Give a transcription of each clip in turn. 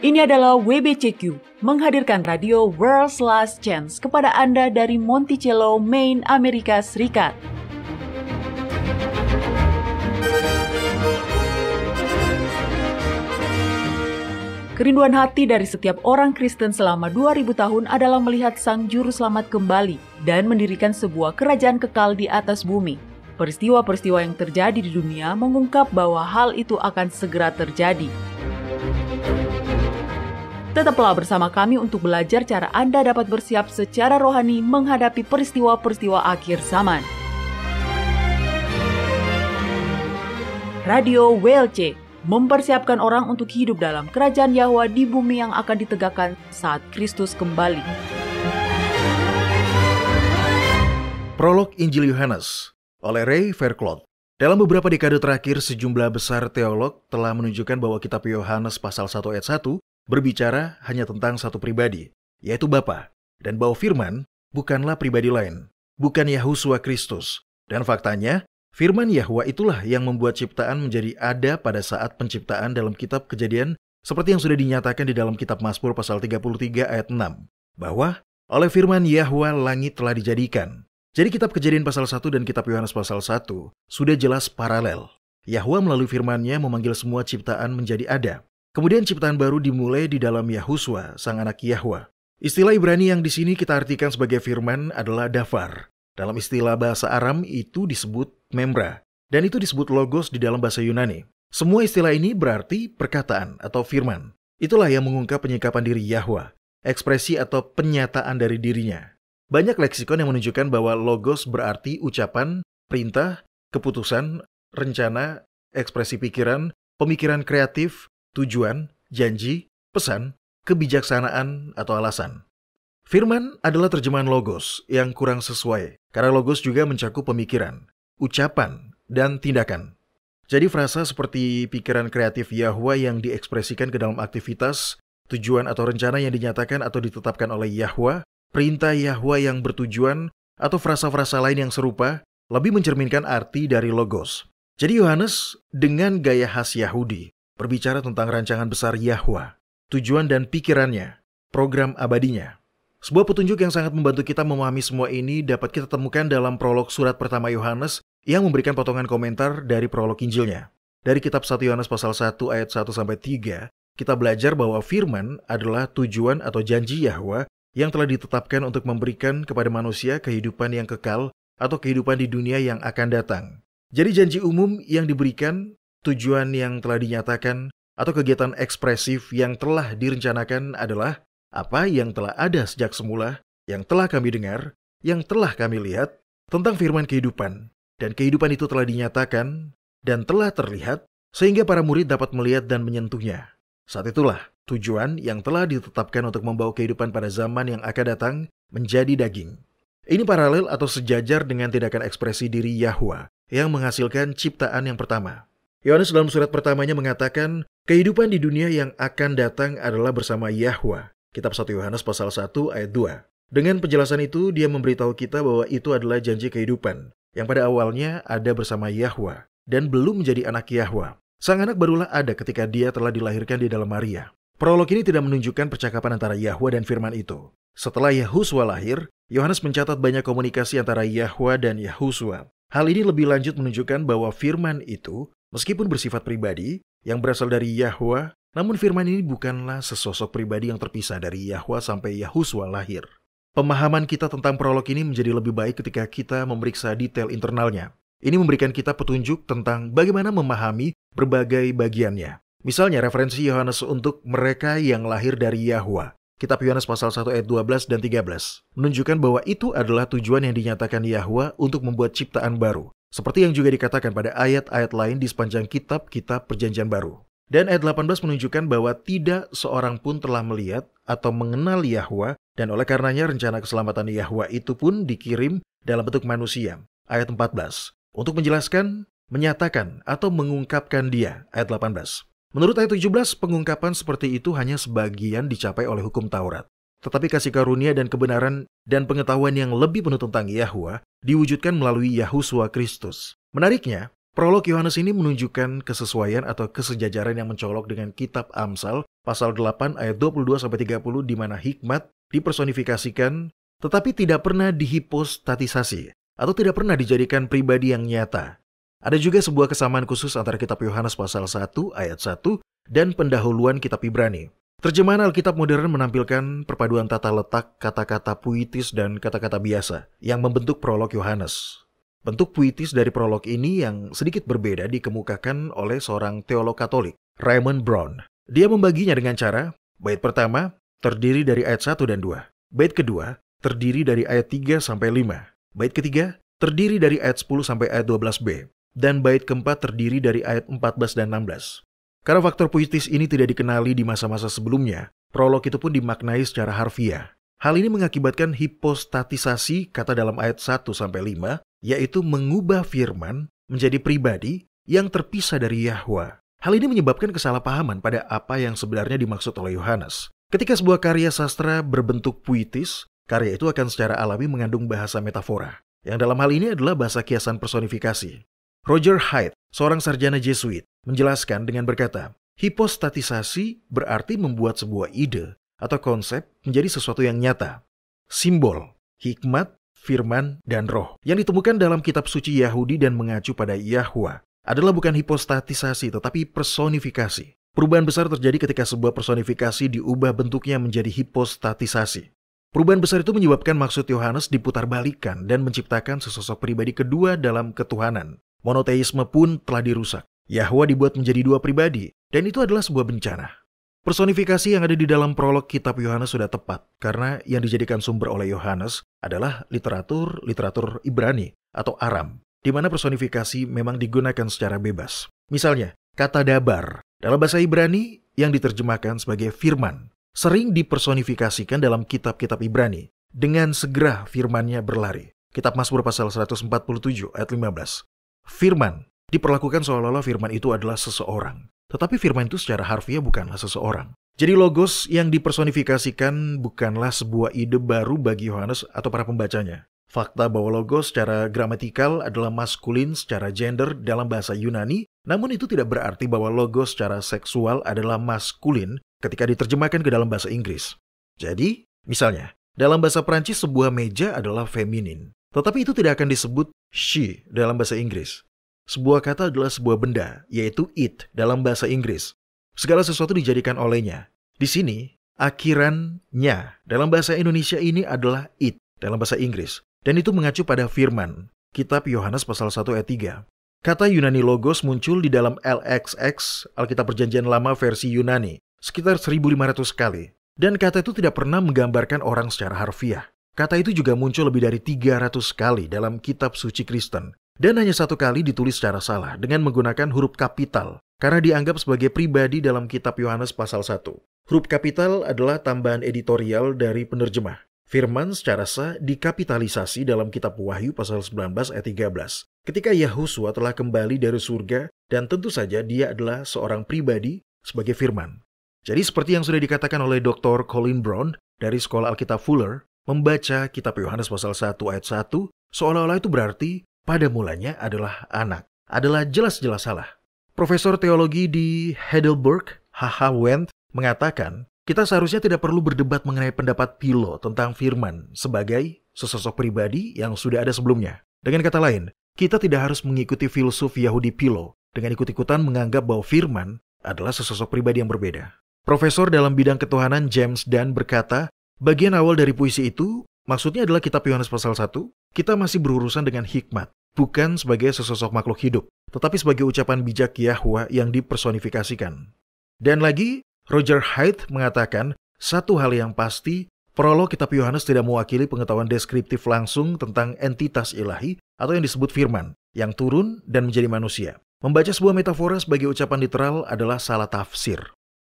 Ini adalah WBCQ, menghadirkan radio World's Last Chance kepada Anda dari Monticello, Maine, Amerika Serikat. Kerinduan hati dari setiap orang Kristen selama 2000 tahun adalah melihat Sang Juru Selamat kembali dan mendirikan sebuah kerajaan kekal di atas bumi. Peristiwa-peristiwa yang terjadi di dunia mengungkap bahwa hal itu akan segera terjadi. Tetaplah bersama kami untuk belajar cara Anda dapat bersiap secara rohani menghadapi peristiwa-peristiwa akhir zaman. Radio WLC mempersiapkan orang untuk hidup dalam kerajaan Yahwa di bumi yang akan ditegakkan saat Kristus kembali. Prolog Injil Yohanes oleh Ray Fairclough. Dalam beberapa dekade terakhir, sejumlah besar teolog telah menunjukkan bahwa kitab Yohanes pasal 1 ayat 1 berbicara hanya tentang satu pribadi, yaitu Bapa, dan bahwa firman bukanlah pribadi lain, bukan Yahusua Kristus. Dan faktanya, firman Yahwa itulah yang membuat ciptaan menjadi ada pada saat penciptaan dalam kitab Kejadian, seperti yang sudah dinyatakan di dalam kitab Mazmur pasal 33 ayat 6, bahwa oleh firman Yahwa langit telah dijadikan. Jadi kitab Kejadian pasal 1 dan kitab Yohanes pasal 1 sudah jelas paralel. Yahwa melalui firman-Nya memanggil semua ciptaan menjadi ada. Kemudian ciptaan baru dimulai di dalam Yahusua, sang anak Yahwa. Istilah Ibrani yang di sini kita artikan sebagai firman adalah dafar. Dalam istilah bahasa Aram itu disebut membra, dan itu disebut logos di dalam bahasa Yunani. Semua istilah ini berarti perkataan atau firman. Itulah yang mengungkap penyikapan diri Yahwa, ekspresi atau penyataan dari dirinya. Banyak leksikon yang menunjukkan bahwa logos berarti ucapan, perintah, keputusan, rencana, ekspresi pikiran, pemikiran kreatif, tujuan, janji, pesan, kebijaksanaan, atau alasan. Firman adalah terjemahan logos yang kurang sesuai, karena logos juga mencakup pemikiran, ucapan, dan tindakan. Jadi frasa seperti pikiran kreatif Yahwa yang diekspresikan ke dalam aktivitas, tujuan atau rencana yang dinyatakan atau ditetapkan oleh Yahwa, perintah Yahwa yang bertujuan, atau frasa-frasa lain yang serupa, lebih mencerminkan arti dari logos. Jadi Yohanes dengan gaya khas Yahudi berbicara tentang rancangan besar Yahwa, tujuan dan pikirannya, program abadinya. Sebuah petunjuk yang sangat membantu kita memahami semua ini dapat kita temukan dalam prolog surat pertama Yohanes yang memberikan potongan komentar dari prolog Injilnya. Dari kitab 1 Yohanes pasal 1 ayat 1-3, kita belajar bahwa firman adalah tujuan atau janji Yahwa yang telah ditetapkan untuk memberikan kepada manusia kehidupan yang kekal atau kehidupan di dunia yang akan datang. Jadi janji umum yang diberikan, tujuan yang telah dinyatakan, atau kegiatan ekspresif yang telah direncanakan adalah apa yang telah ada sejak semula, yang telah kami dengar, yang telah kami lihat, tentang firman kehidupan. Dan kehidupan itu telah dinyatakan dan telah terlihat, sehingga para murid dapat melihat dan menyentuhnya. Saat itulah tujuan yang telah ditetapkan untuk membawa kehidupan pada zaman yang akan datang menjadi daging. Ini paralel atau sejajar dengan tindakan ekspresi diri Yahwa yang menghasilkan ciptaan yang pertama. Yohanes dalam surat pertamanya mengatakan, kehidupan di dunia yang akan datang adalah bersama Yahwa. Kitab 1 Yohanes pasal 1 ayat 2. Dengan penjelasan itu, dia memberitahu kita bahwa itu adalah janji kehidupan, yang pada awalnya ada bersama Yahwa, dan belum menjadi anak Yahwa. Sang anak barulah ada ketika dia telah dilahirkan di dalam Maria. Prolog ini tidak menunjukkan percakapan antara Yahwa dan firman itu. Setelah Yahusua lahir, Yohanes mencatat banyak komunikasi antara Yahwa dan Yahusua. Hal ini lebih lanjut menunjukkan bahwa firman itu meskipun bersifat pribadi, yang berasal dari Yahwa, namun firman ini bukanlah sesosok pribadi yang terpisah dari Yahwa sampai Yahusua lahir. Pemahaman kita tentang prolog ini menjadi lebih baik ketika kita memeriksa detail internalnya. Ini memberikan kita petunjuk tentang bagaimana memahami berbagai bagiannya. Misalnya referensi Yohanes untuk mereka yang lahir dari Yahwa. Kitab Yohanes pasal 1 ayat 12 dan 13 menunjukkan bahwa itu adalah tujuan yang dinyatakan Yahwa untuk membuat ciptaan baru. Seperti yang juga dikatakan pada ayat-ayat lain di sepanjang kitab-kitab Perjanjian Baru. Dan ayat 18 menunjukkan bahwa tidak seorang pun telah melihat atau mengenal Yahwa, dan oleh karenanya rencana keselamatan Yahwa itu pun dikirim dalam bentuk manusia. Ayat 14. Untuk menjelaskan, menyatakan, atau mengungkapkan dia. Ayat 18. Menurut ayat 17, pengungkapan seperti itu hanya sebagian dicapai oleh hukum Taurat. Tetapi kasih karunia dan kebenaran dan pengetahuan yang lebih penuh tentang Yahwa diwujudkan melalui Yahuswa Kristus. Menariknya, prolog Yohanes ini menunjukkan kesesuaian atau kesejajaran yang mencolok dengan kitab Amsal pasal 8 ayat 22-30 di mana hikmat dipersonifikasikan tetapi tidak pernah dihipostatisasi atau tidak pernah dijadikan pribadi yang nyata. Ada juga sebuah kesamaan khusus antara kitab Yohanes pasal 1 ayat 1 dan pendahuluan kitab Ibrani. Terjemahan Alkitab modern menampilkan perpaduan tata letak kata-kata puitis dan kata-kata biasa yang membentuk prolog Yohanes. Bentuk puitis dari prolog ini yang sedikit berbeda dikemukakan oleh seorang teolog Katolik, Raymond Brown. Dia membaginya dengan cara, bait pertama terdiri dari ayat 1 dan 2. Bait kedua terdiri dari ayat 3 sampai 5. Bait ketiga terdiri dari ayat 10 sampai ayat 12b. Dan bait keempat terdiri dari ayat 14 dan 16. Karena faktor puitis ini tidak dikenali di masa-masa sebelumnya, prolog itu pun dimaknai secara harfiah. Hal ini mengakibatkan hipostatisasi kata dalam ayat 1-5, yaitu mengubah firman menjadi pribadi yang terpisah dari Yahwa. Hal ini menyebabkan kesalahpahaman pada apa yang sebenarnya dimaksud oleh Yohanes. Ketika sebuah karya sastra berbentuk puitis, karya itu akan secara alami mengandung bahasa metafora, yang dalam hal ini adalah bahasa kiasan personifikasi. Roger Haidt, seorang sarjana Jesuit, menjelaskan dengan berkata, hipostatisasi berarti membuat sebuah ide atau konsep menjadi sesuatu yang nyata. Simbol, hikmat, firman, dan roh yang ditemukan dalam kitab suci Yahudi dan mengacu pada Yahwa adalah bukan hipostatisasi tetapi personifikasi. Perubahan besar terjadi ketika sebuah personifikasi diubah bentuknya menjadi hipostatisasi. Perubahan besar itu menyebabkan maksud Yohanes diputarbalikkan dan menciptakan sesosok pribadi kedua dalam ketuhanan. Monoteisme pun telah dirusak. Yahwa dibuat menjadi dua pribadi, dan itu adalah sebuah bencana. Personifikasi yang ada di dalam prolog kitab Yohanes sudah tepat, karena yang dijadikan sumber oleh Yohanes adalah literatur Ibrani atau Aram, di mana personifikasi memang digunakan secara bebas. Misalnya, kata dabar dalam bahasa Ibrani yang diterjemahkan sebagai firman, sering dipersonifikasikan dalam kitab-kitab Ibrani, dengan segera firmannya berlari. Kitab Mazmur pasal 147 ayat 15. Firman diperlakukan seolah-olah firman itu adalah seseorang. Tetapi firman itu secara harfiah bukanlah seseorang. Jadi logos yang dipersonifikasikan bukanlah sebuah ide baru bagi Yohanes atau para pembacanya. Fakta bahwa logos secara gramatikal adalah maskulin secara gender dalam bahasa Yunani, namun itu tidak berarti bahwa logos secara seksual adalah maskulin ketika diterjemahkan ke dalam bahasa Inggris. Jadi, misalnya, dalam bahasa Prancis sebuah meja adalah feminin. Tetapi itu tidak akan disebut she dalam bahasa Inggris. Sebuah kata adalah sebuah benda, yaitu it dalam bahasa Inggris. Segala sesuatu dijadikan olehnya. Di sini, akhirannya dalam bahasa Indonesia ini adalah it dalam bahasa Inggris. Dan itu mengacu pada firman. Kitab Yohanes pasal 1 ayat 3. Kata Yunani logos muncul di dalam LXX, Alkitab Perjanjian Lama versi Yunani, sekitar 1.500 kali. Dan kata itu tidak pernah menggambarkan orang secara harfiah. Kata itu juga muncul lebih dari 300 kali dalam kitab suci Kristen. Dan hanya satu kali ditulis secara salah dengan menggunakan huruf kapital. Karena dianggap sebagai pribadi dalam kitab Yohanes pasal 1. Huruf kapital adalah tambahan editorial dari penerjemah. Firman secara sah dikapitalisasi dalam kitab Wahyu pasal 19 ayat 13. Ketika Yahuswa telah kembali dari surga dan tentu saja dia adalah seorang pribadi sebagai firman. Jadi seperti yang sudah dikatakan oleh Dr. Colin Brown dari Sekolah Alkitab Fuller, membaca kitab Yohanes pasal 1 ayat 1 seolah-olah itu berarti pada mulanya adalah anak. Adalah jelas-jelas salah. Profesor teologi di Heidelberg, H.H. Wendt, mengatakan, kita seharusnya tidak perlu berdebat mengenai pendapat Philo tentang firman sebagai sesosok pribadi yang sudah ada sebelumnya. Dengan kata lain, kita tidak harus mengikuti filsuf Yahudi Philo dengan ikut-ikutan menganggap bahwa firman adalah sesosok pribadi yang berbeda. Profesor dalam bidang ketuhanan James Dunn berkata, bagian awal dari puisi itu, maksudnya adalah kitab Yohanes pasal 1, kita masih berurusan dengan hikmat, bukan sebagai sesosok makhluk hidup, tetapi sebagai ucapan bijak Yahwa yang dipersonifikasikan. Dan lagi, Roger Haidt mengatakan, satu hal yang pasti, prolog kitab Yohanes tidak mewakili pengetahuan deskriptif langsung tentang entitas ilahi atau yang disebut firman, yang turun dan menjadi manusia. Membaca sebuah metafora sebagai ucapan literal adalah salah tafsir.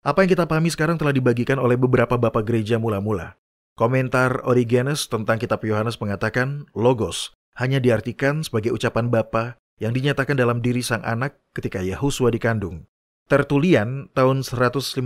Apa yang kita pahami sekarang telah dibagikan oleh beberapa bapak gereja mula-mula. Komentar Origenes tentang kitab Yohanes mengatakan, logos hanya diartikan sebagai ucapan Bapa yang dinyatakan dalam diri sang anak ketika Yahuswa dikandung. Tertulian tahun 155-230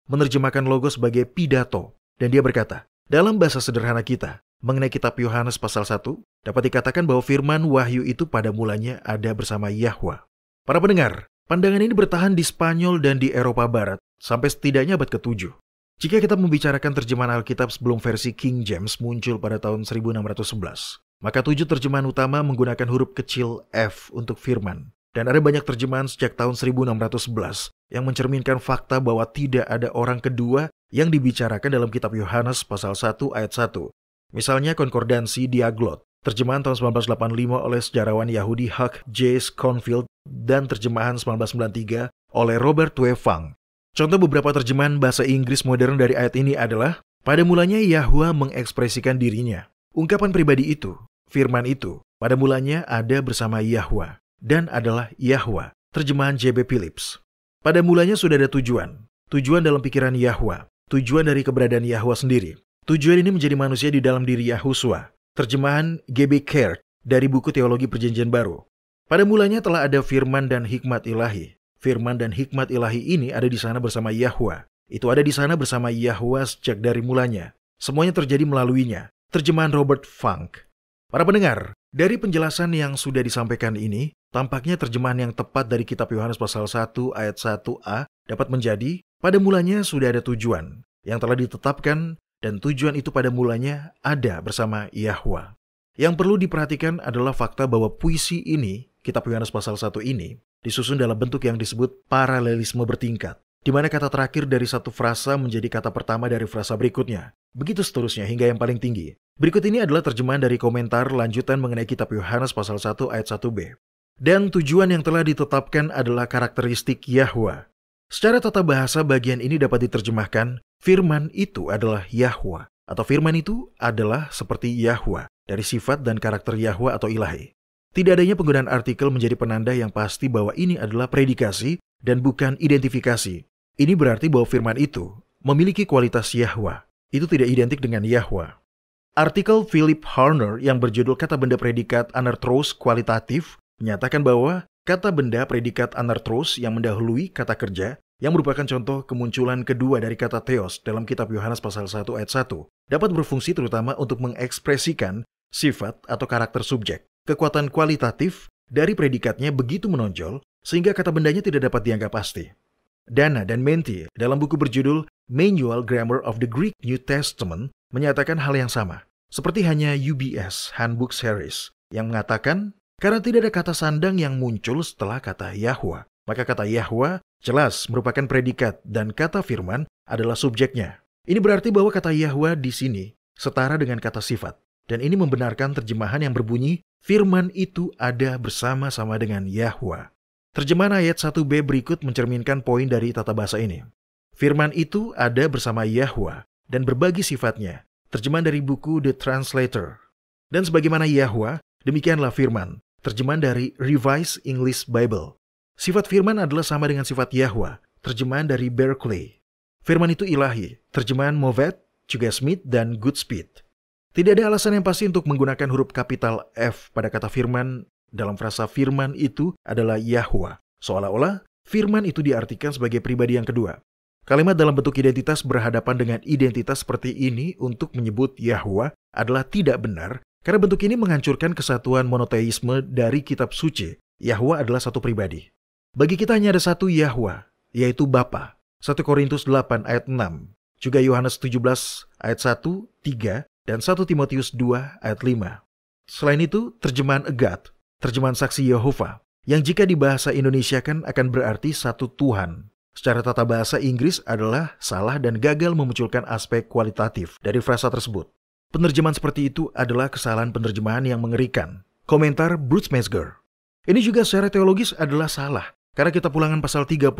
menerjemahkan logos sebagai pidato. Dan dia berkata, dalam bahasa sederhana kita, mengenai kitab Yohanes pasal 1, dapat dikatakan bahwa firman wahyu itu pada mulanya ada bersama Yahwa. Para pendengar, pandangan ini bertahan di Spanyol dan di Eropa Barat sampai setidaknya abad ke-7. Jika kita membicarakan terjemahan Alkitab sebelum versi King James muncul pada tahun 1611, maka 7 terjemahan utama menggunakan huruf kecil F untuk firman. Dan ada banyak terjemahan sejak tahun 1611 yang mencerminkan fakta bahwa tidak ada orang kedua yang dibicarakan dalam kitab Yohanes pasal 1 ayat 1. Misalnya konkordansi Diaglot, terjemahan tahun 1985 oleh sejarawan Yahudi Huck J. Schoenfield dan terjemahan 1993 oleh Robert W. Funk. Contoh beberapa terjemahan bahasa Inggris modern dari ayat ini adalah, pada mulanya Yahwa mengekspresikan dirinya. Ungkapan pribadi itu, firman itu, pada mulanya ada bersama Yahwa dan adalah Yahwa. Terjemahan J.B. Phillips. Pada mulanya sudah ada tujuan. Tujuan dalam pikiran Yahwa. Tujuan dari keberadaan Yahwa sendiri. Tujuan ini menjadi manusia di dalam diri Yahuswa. Terjemahan G.B. Caird dari buku Teologi Perjanjian Baru. Pada mulanya telah ada firman dan hikmat ilahi. Firman dan hikmat ilahi ini ada di sana bersama Yahwa. Itu ada di sana bersama Yahwa sejak dari mulanya. Semuanya terjadi melaluinya. Terjemahan Robert Funk. Para pendengar, dari penjelasan yang sudah disampaikan ini, tampaknya terjemahan yang tepat dari kitab Yohanes pasal 1 ayat 1a dapat menjadi, pada mulanya sudah ada tujuan yang telah ditetapkan dan tujuan itu pada mulanya ada bersama Yahwa. Yang perlu diperhatikan adalah fakta bahwa puisi ini, kitab Yohanes pasal 1 ini, disusun dalam bentuk yang disebut paralelisme bertingkat, di mana kata terakhir dari satu frasa menjadi kata pertama dari frasa berikutnya. Begitu seterusnya hingga yang paling tinggi. Berikut ini adalah terjemahan dari komentar lanjutan mengenai kitab Yohanes pasal 1 ayat 1b. Dan tujuan yang telah ditetapkan adalah karakteristik Yahwa. Secara tata bahasa bagian ini dapat diterjemahkan, firman itu adalah Yahwa, atau firman itu adalah seperti Yahwa, dari sifat dan karakter Yahwa atau ilahi. Tidak adanya penggunaan artikel menjadi penanda yang pasti bahwa ini adalah predikasi dan bukan identifikasi. Ini berarti bahwa firman itu memiliki kualitas Yahwa. Itu tidak identik dengan Yahwa. Artikel Philip Harner yang berjudul Kata Benda Predikat Anartros Kualitatif menyatakan bahwa kata benda predikat anartros yang mendahului kata kerja yang merupakan contoh kemunculan kedua dari kata theos dalam kitab Yohanes pasal 1 ayat 1 dapat berfungsi terutama untuk mengekspresikan sifat atau karakter subjek. Kekuatan kualitatif dari predikatnya begitu menonjol sehingga kata bendanya tidak dapat dianggap pasti. Dana dan Menti dalam buku berjudul Manual Grammar of the Greek New Testament menyatakan hal yang sama. Seperti hanya UBS, Handbook Series, yang mengatakan, karena tidak ada kata sandang yang muncul setelah kata Yahwa, maka kata Yahwa jelas merupakan predikat dan kata firman adalah subjeknya. Ini berarti bahwa kata Yahwa di sini setara dengan kata sifat. Dan ini membenarkan terjemahan yang berbunyi, firman itu ada bersama-sama dengan Yahwa. Terjemahan ayat 1b berikut mencerminkan poin dari tata bahasa ini. Firman itu ada bersama Yahwa dan berbagi sifatnya. Terjemahan dari buku The Translator. Dan sebagaimana Yahwa, demikianlah firman. Terjemahan dari Revised English Bible. Sifat firman adalah sama dengan sifat Yahwa. Terjemahan dari Berkeley. Firman itu ilahi. Terjemahan Movet, juga Smith, dan Goodspeed. Tidak ada alasan yang pasti untuk menggunakan huruf kapital F pada kata firman dalam frasa firman itu adalah Yahwa. Seolah-olah firman itu diartikan sebagai pribadi yang kedua. Kalimat dalam bentuk identitas berhadapan dengan identitas seperti ini untuk menyebut Yahwa adalah tidak benar karena bentuk ini menghancurkan kesatuan monoteisme dari kitab suci. Yahwa adalah satu pribadi. Bagi kita hanya ada satu Yahwa, yaitu Bapa. 1 Korintus 8 ayat 6, juga Yohanes 17 ayat 1, 3, dan 1 Timotius 2 ayat 5. Selain itu, terjemahan Egat, terjemahan saksi Yehova, yang jika dibahasa Indonesiakan akan berarti satu Tuhan. Secara tata bahasa Inggris adalah salah dan gagal memunculkan aspek kualitatif dari frasa tersebut. Penerjemahan seperti itu adalah kesalahan penerjemahan yang mengerikan. Komentar Bruce Metzger. Ini juga secara teologis adalah salah, karena kitab Ulangan pasal 32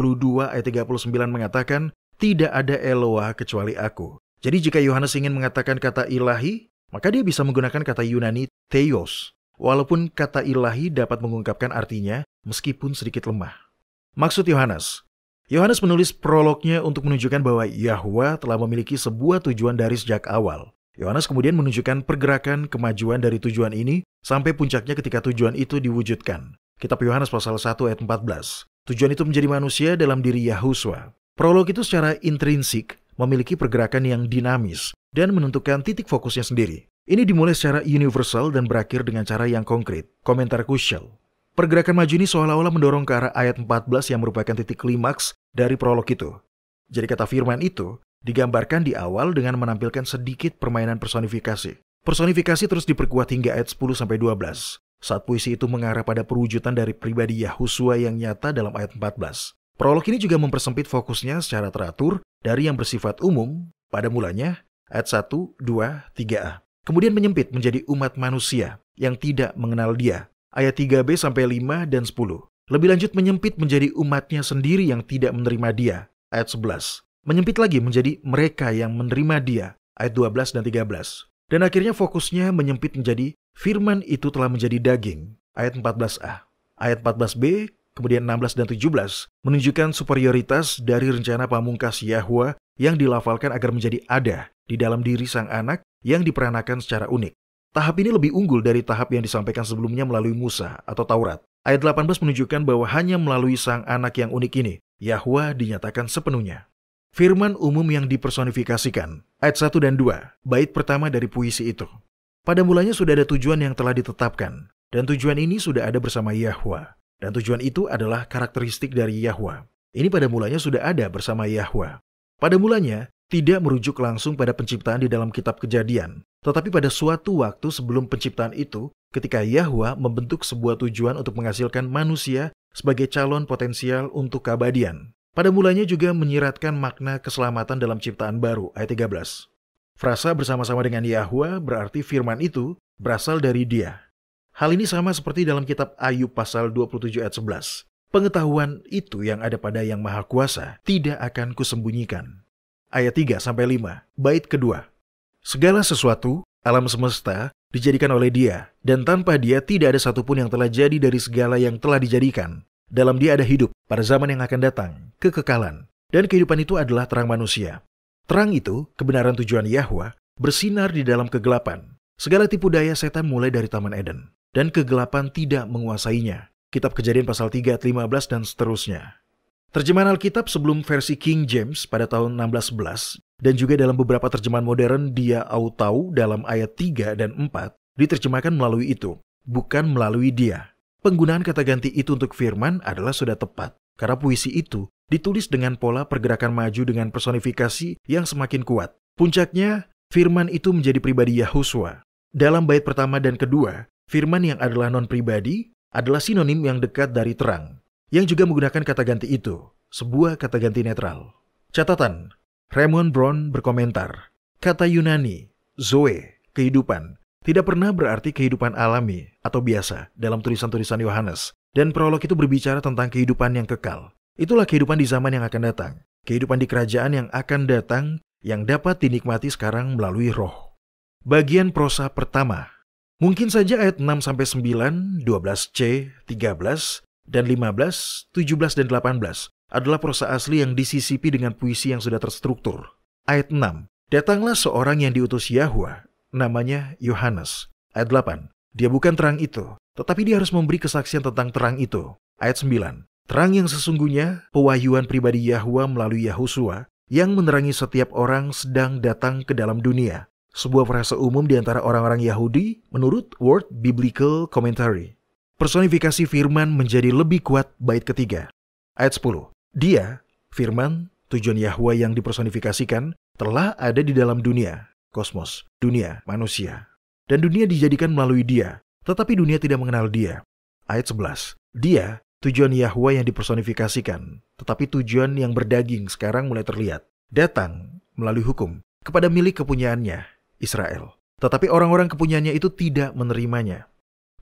ayat 39 mengatakan, tidak ada Eloa kecuali aku. Jadi jika Yohanes ingin mengatakan kata ilahi, maka dia bisa menggunakan kata Yunani theos. Walaupun kata ilahi dapat mengungkapkan artinya meskipun sedikit lemah. Maksud Yohanes. Yohanes menulis prolognya untuk menunjukkan bahwa Yahwa telah memiliki sebuah tujuan dari sejak awal. Yohanes kemudian menunjukkan pergerakan kemajuan dari tujuan ini sampai puncaknya ketika tujuan itu diwujudkan. Kitab Yohanes pasal 1 ayat 14. Tujuan itu menjadi manusia dalam diri Yahuswa. Prolog itu secara intrinsik memiliki pergerakan yang dinamis dan menentukan titik fokusnya sendiri. Ini dimulai secara universal dan berakhir dengan cara yang konkret. Komentar Kushel. Pergerakan maju ini seolah-olah mendorong ke arah ayat 14 yang merupakan titik klimaks dari prolog itu. Jadi kata firman itu digambarkan di awal dengan menampilkan sedikit permainan personifikasi. Personifikasi terus diperkuat hingga ayat 10-12. Saat puisi itu mengarah pada perwujudan dari pribadi Yahusua yang nyata dalam ayat 14. Prolog ini juga mempersempit fokusnya secara teratur dari yang bersifat umum pada mulanya ayat 1, 2, 3a. Kemudian menyempit menjadi umat manusia yang tidak mengenal dia. Ayat 3b sampai 5 dan 10. Lebih lanjut menyempit menjadi umatnya sendiri yang tidak menerima dia. Ayat 11. Menyempit lagi menjadi mereka yang menerima dia. Ayat 12 dan 13. Dan akhirnya fokusnya menyempit menjadi firman itu telah menjadi daging. Ayat 14a. Ayat 14b, kemudian 16 dan 17 menunjukkan superioritas dari rencana pamungkas Yahwa yang dilafalkan agar menjadi ada di dalam diri sang anak yang diperanakan secara unik. Tahap ini lebih unggul dari tahap yang disampaikan sebelumnya melalui Musa atau Taurat. Ayat 18 menunjukkan bahwa hanya melalui sang anak yang unik ini, Yahwa dinyatakan sepenuhnya. Firman umum yang dipersonifikasikan. Ayat 1 dan 2, bait pertama dari puisi itu. Pada mulanya sudah ada tujuan yang telah ditetapkan, dan tujuan ini sudah ada bersama Yahwa. Dan tujuan itu adalah karakteristik dari Yahwa. Ini pada mulanya sudah ada bersama Yahwa. Pada mulanya tidak merujuk langsung pada penciptaan di dalam kitab Kejadian, tetapi pada suatu waktu sebelum penciptaan itu, ketika Yahwa membentuk sebuah tujuan untuk menghasilkan manusia sebagai calon potensial untuk keabadian. Pada mulanya juga menyiratkan makna keselamatan dalam ciptaan baru, ayat 13. Frasa bersama-sama dengan Yahwa berarti firman itu berasal dari Dia. Hal ini sama seperti dalam kitab Ayub pasal 27 ayat 11. Pengetahuan itu yang ada pada Yang Maha Kuasa tidak akan kusembunyikan. Ayat 3-5, bait kedua. Segala sesuatu, alam semesta, dijadikan oleh Dia, dan tanpa Dia tidak ada satupun yang telah jadi dari segala yang telah dijadikan. Dalam Dia ada hidup pada zaman yang akan datang, kekekalan, dan kehidupan itu adalah terang manusia. Terang itu, kebenaran tujuan Yahwa, bersinar di dalam kegelapan. Segala tipu daya setan mulai dari Taman Eden, dan kegelapan tidak menguasainya. Kitab Kejadian pasal 3 ayat 15 dan seterusnya. Terjemahan Alkitab sebelum versi King James pada tahun 1611 dan juga dalam beberapa terjemahan modern Dia Autau dalam ayat 3 dan 4 diterjemahkan melalui itu, bukan melalui Dia. Penggunaan kata ganti itu untuk firman adalah sudah tepat, karena puisi itu ditulis dengan pola pergerakan maju dengan personifikasi yang semakin kuat. Puncaknya, firman itu menjadi pribadi Yahusua. Dalam bait pertama dan kedua, firman yang adalah non-pribadi adalah sinonim yang dekat dari terang, yang juga menggunakan kata ganti itu, sebuah kata ganti netral. Catatan, Raymond Brown berkomentar, kata Yunani, zoe, kehidupan, tidak pernah berarti kehidupan alami atau biasa dalam tulisan-tulisan Yohanes, dan prolog itu berbicara tentang kehidupan yang kekal. Itulah kehidupan di zaman yang akan datang, kehidupan di kerajaan yang akan datang yang dapat dinikmati sekarang melalui roh. Bagian prosa pertama. Mungkin saja ayat 6-9, 12c, 13, dan 15, 17, dan 18 adalah prosa asli yang disisipi dengan puisi yang sudah terstruktur. Ayat 6. Datanglah seorang yang diutus Yahwa, namanya Yohanes. Ayat 8. Dia bukan terang itu, tetapi dia harus memberi kesaksian tentang terang itu. Ayat 9. Terang yang sesungguhnya, pewahyuan pribadi Yahwa melalui Yahusua, yang menerangi setiap orang sedang datang ke dalam dunia. Sebuah frasa umum di antara orang-orang Yahudi menurut World Biblical Commentary. Personifikasi firman menjadi lebih kuat bait ketiga. Ayat 10. Dia, firman, tujuan Yahwa yang dipersonifikasikan, telah ada di dalam dunia, kosmos, dunia, manusia. Dan dunia dijadikan melalui Dia, tetapi dunia tidak mengenal Dia. Ayat 11. Dia, tujuan Yahwa yang dipersonifikasikan, tetapi tujuan yang berdaging sekarang mulai terlihat. Datang melalui hukum kepada milik kepunyaannya, Israel. Tetapi orang-orang kepunyaannya itu tidak menerimanya.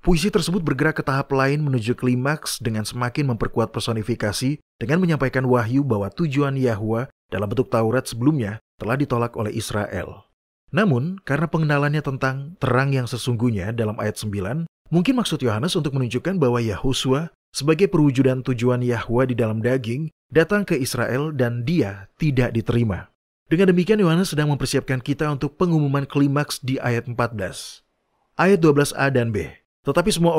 Puisi tersebut bergerak ke tahap lain menuju klimaks dengan semakin memperkuat personifikasi dengan menyampaikan wahyu bahwa tujuan Yahwa dalam bentuk Taurat sebelumnya telah ditolak oleh Israel. Namun, karena pengenalannya tentang terang yang sesungguhnya dalam ayat 9, mungkin maksud Yohanes untuk menunjukkan bahwa Yahusua sebagai perwujudan tujuan Yahwa di dalam daging datang ke Israel dan Dia tidak diterima. Dengan demikian Yohanes sedang mempersiapkan kita untuk pengumuman klimaks di ayat 14. Ayat 12a dan b. Tetapi semua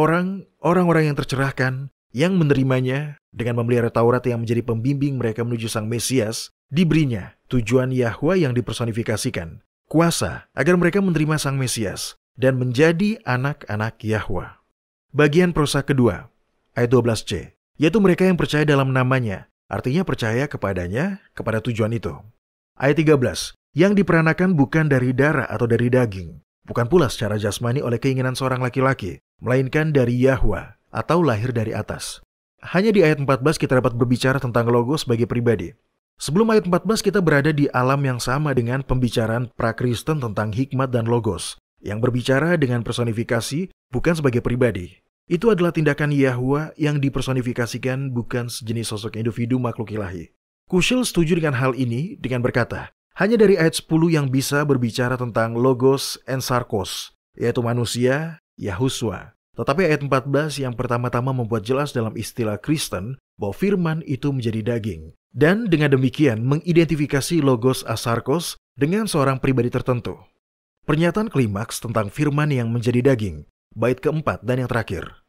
orang-orang yang tercerahkan, yang menerimanya dengan memelihara Taurat yang menjadi pembimbing mereka menuju Sang Mesias, diberinya tujuan Yahwa yang dipersonifikasikan, kuasa agar mereka menerima Sang Mesias dan menjadi anak-anak Yahwa. Bagian prosa kedua, ayat 12c, yaitu mereka yang percaya dalam namanya, artinya percaya kepadanya, kepada tujuan itu. Ayat 13, yang diperanakan bukan dari darah atau dari daging, bukan pula secara jasmani oleh keinginan seorang laki-laki, melainkan dari Yahwa atau lahir dari atas. Hanya di ayat 14 kita dapat berbicara tentang Logos sebagai pribadi. Sebelum ayat 14 kita berada di alam yang sama dengan pembicaraan pra-Kristen tentang hikmat dan Logos, yang berbicara dengan personifikasi bukan sebagai pribadi. Itu adalah tindakan Yahwa yang dipersonifikasikan, bukan sejenis sosok individu makhluk ilahi. Kushel setuju dengan hal ini dengan berkata, hanya dari ayat 10 yang bisa berbicara tentang Logos and Sarkos, yaitu manusia, Yahuswa. Tetapi ayat 14 yang pertama-tama membuat jelas dalam istilah Kristen bahwa firman itu menjadi daging. Dan dengan demikian mengidentifikasi Logos Asarkos dengan seorang pribadi tertentu. Pernyataan klimaks tentang firman yang menjadi daging, bait keempat dan yang terakhir.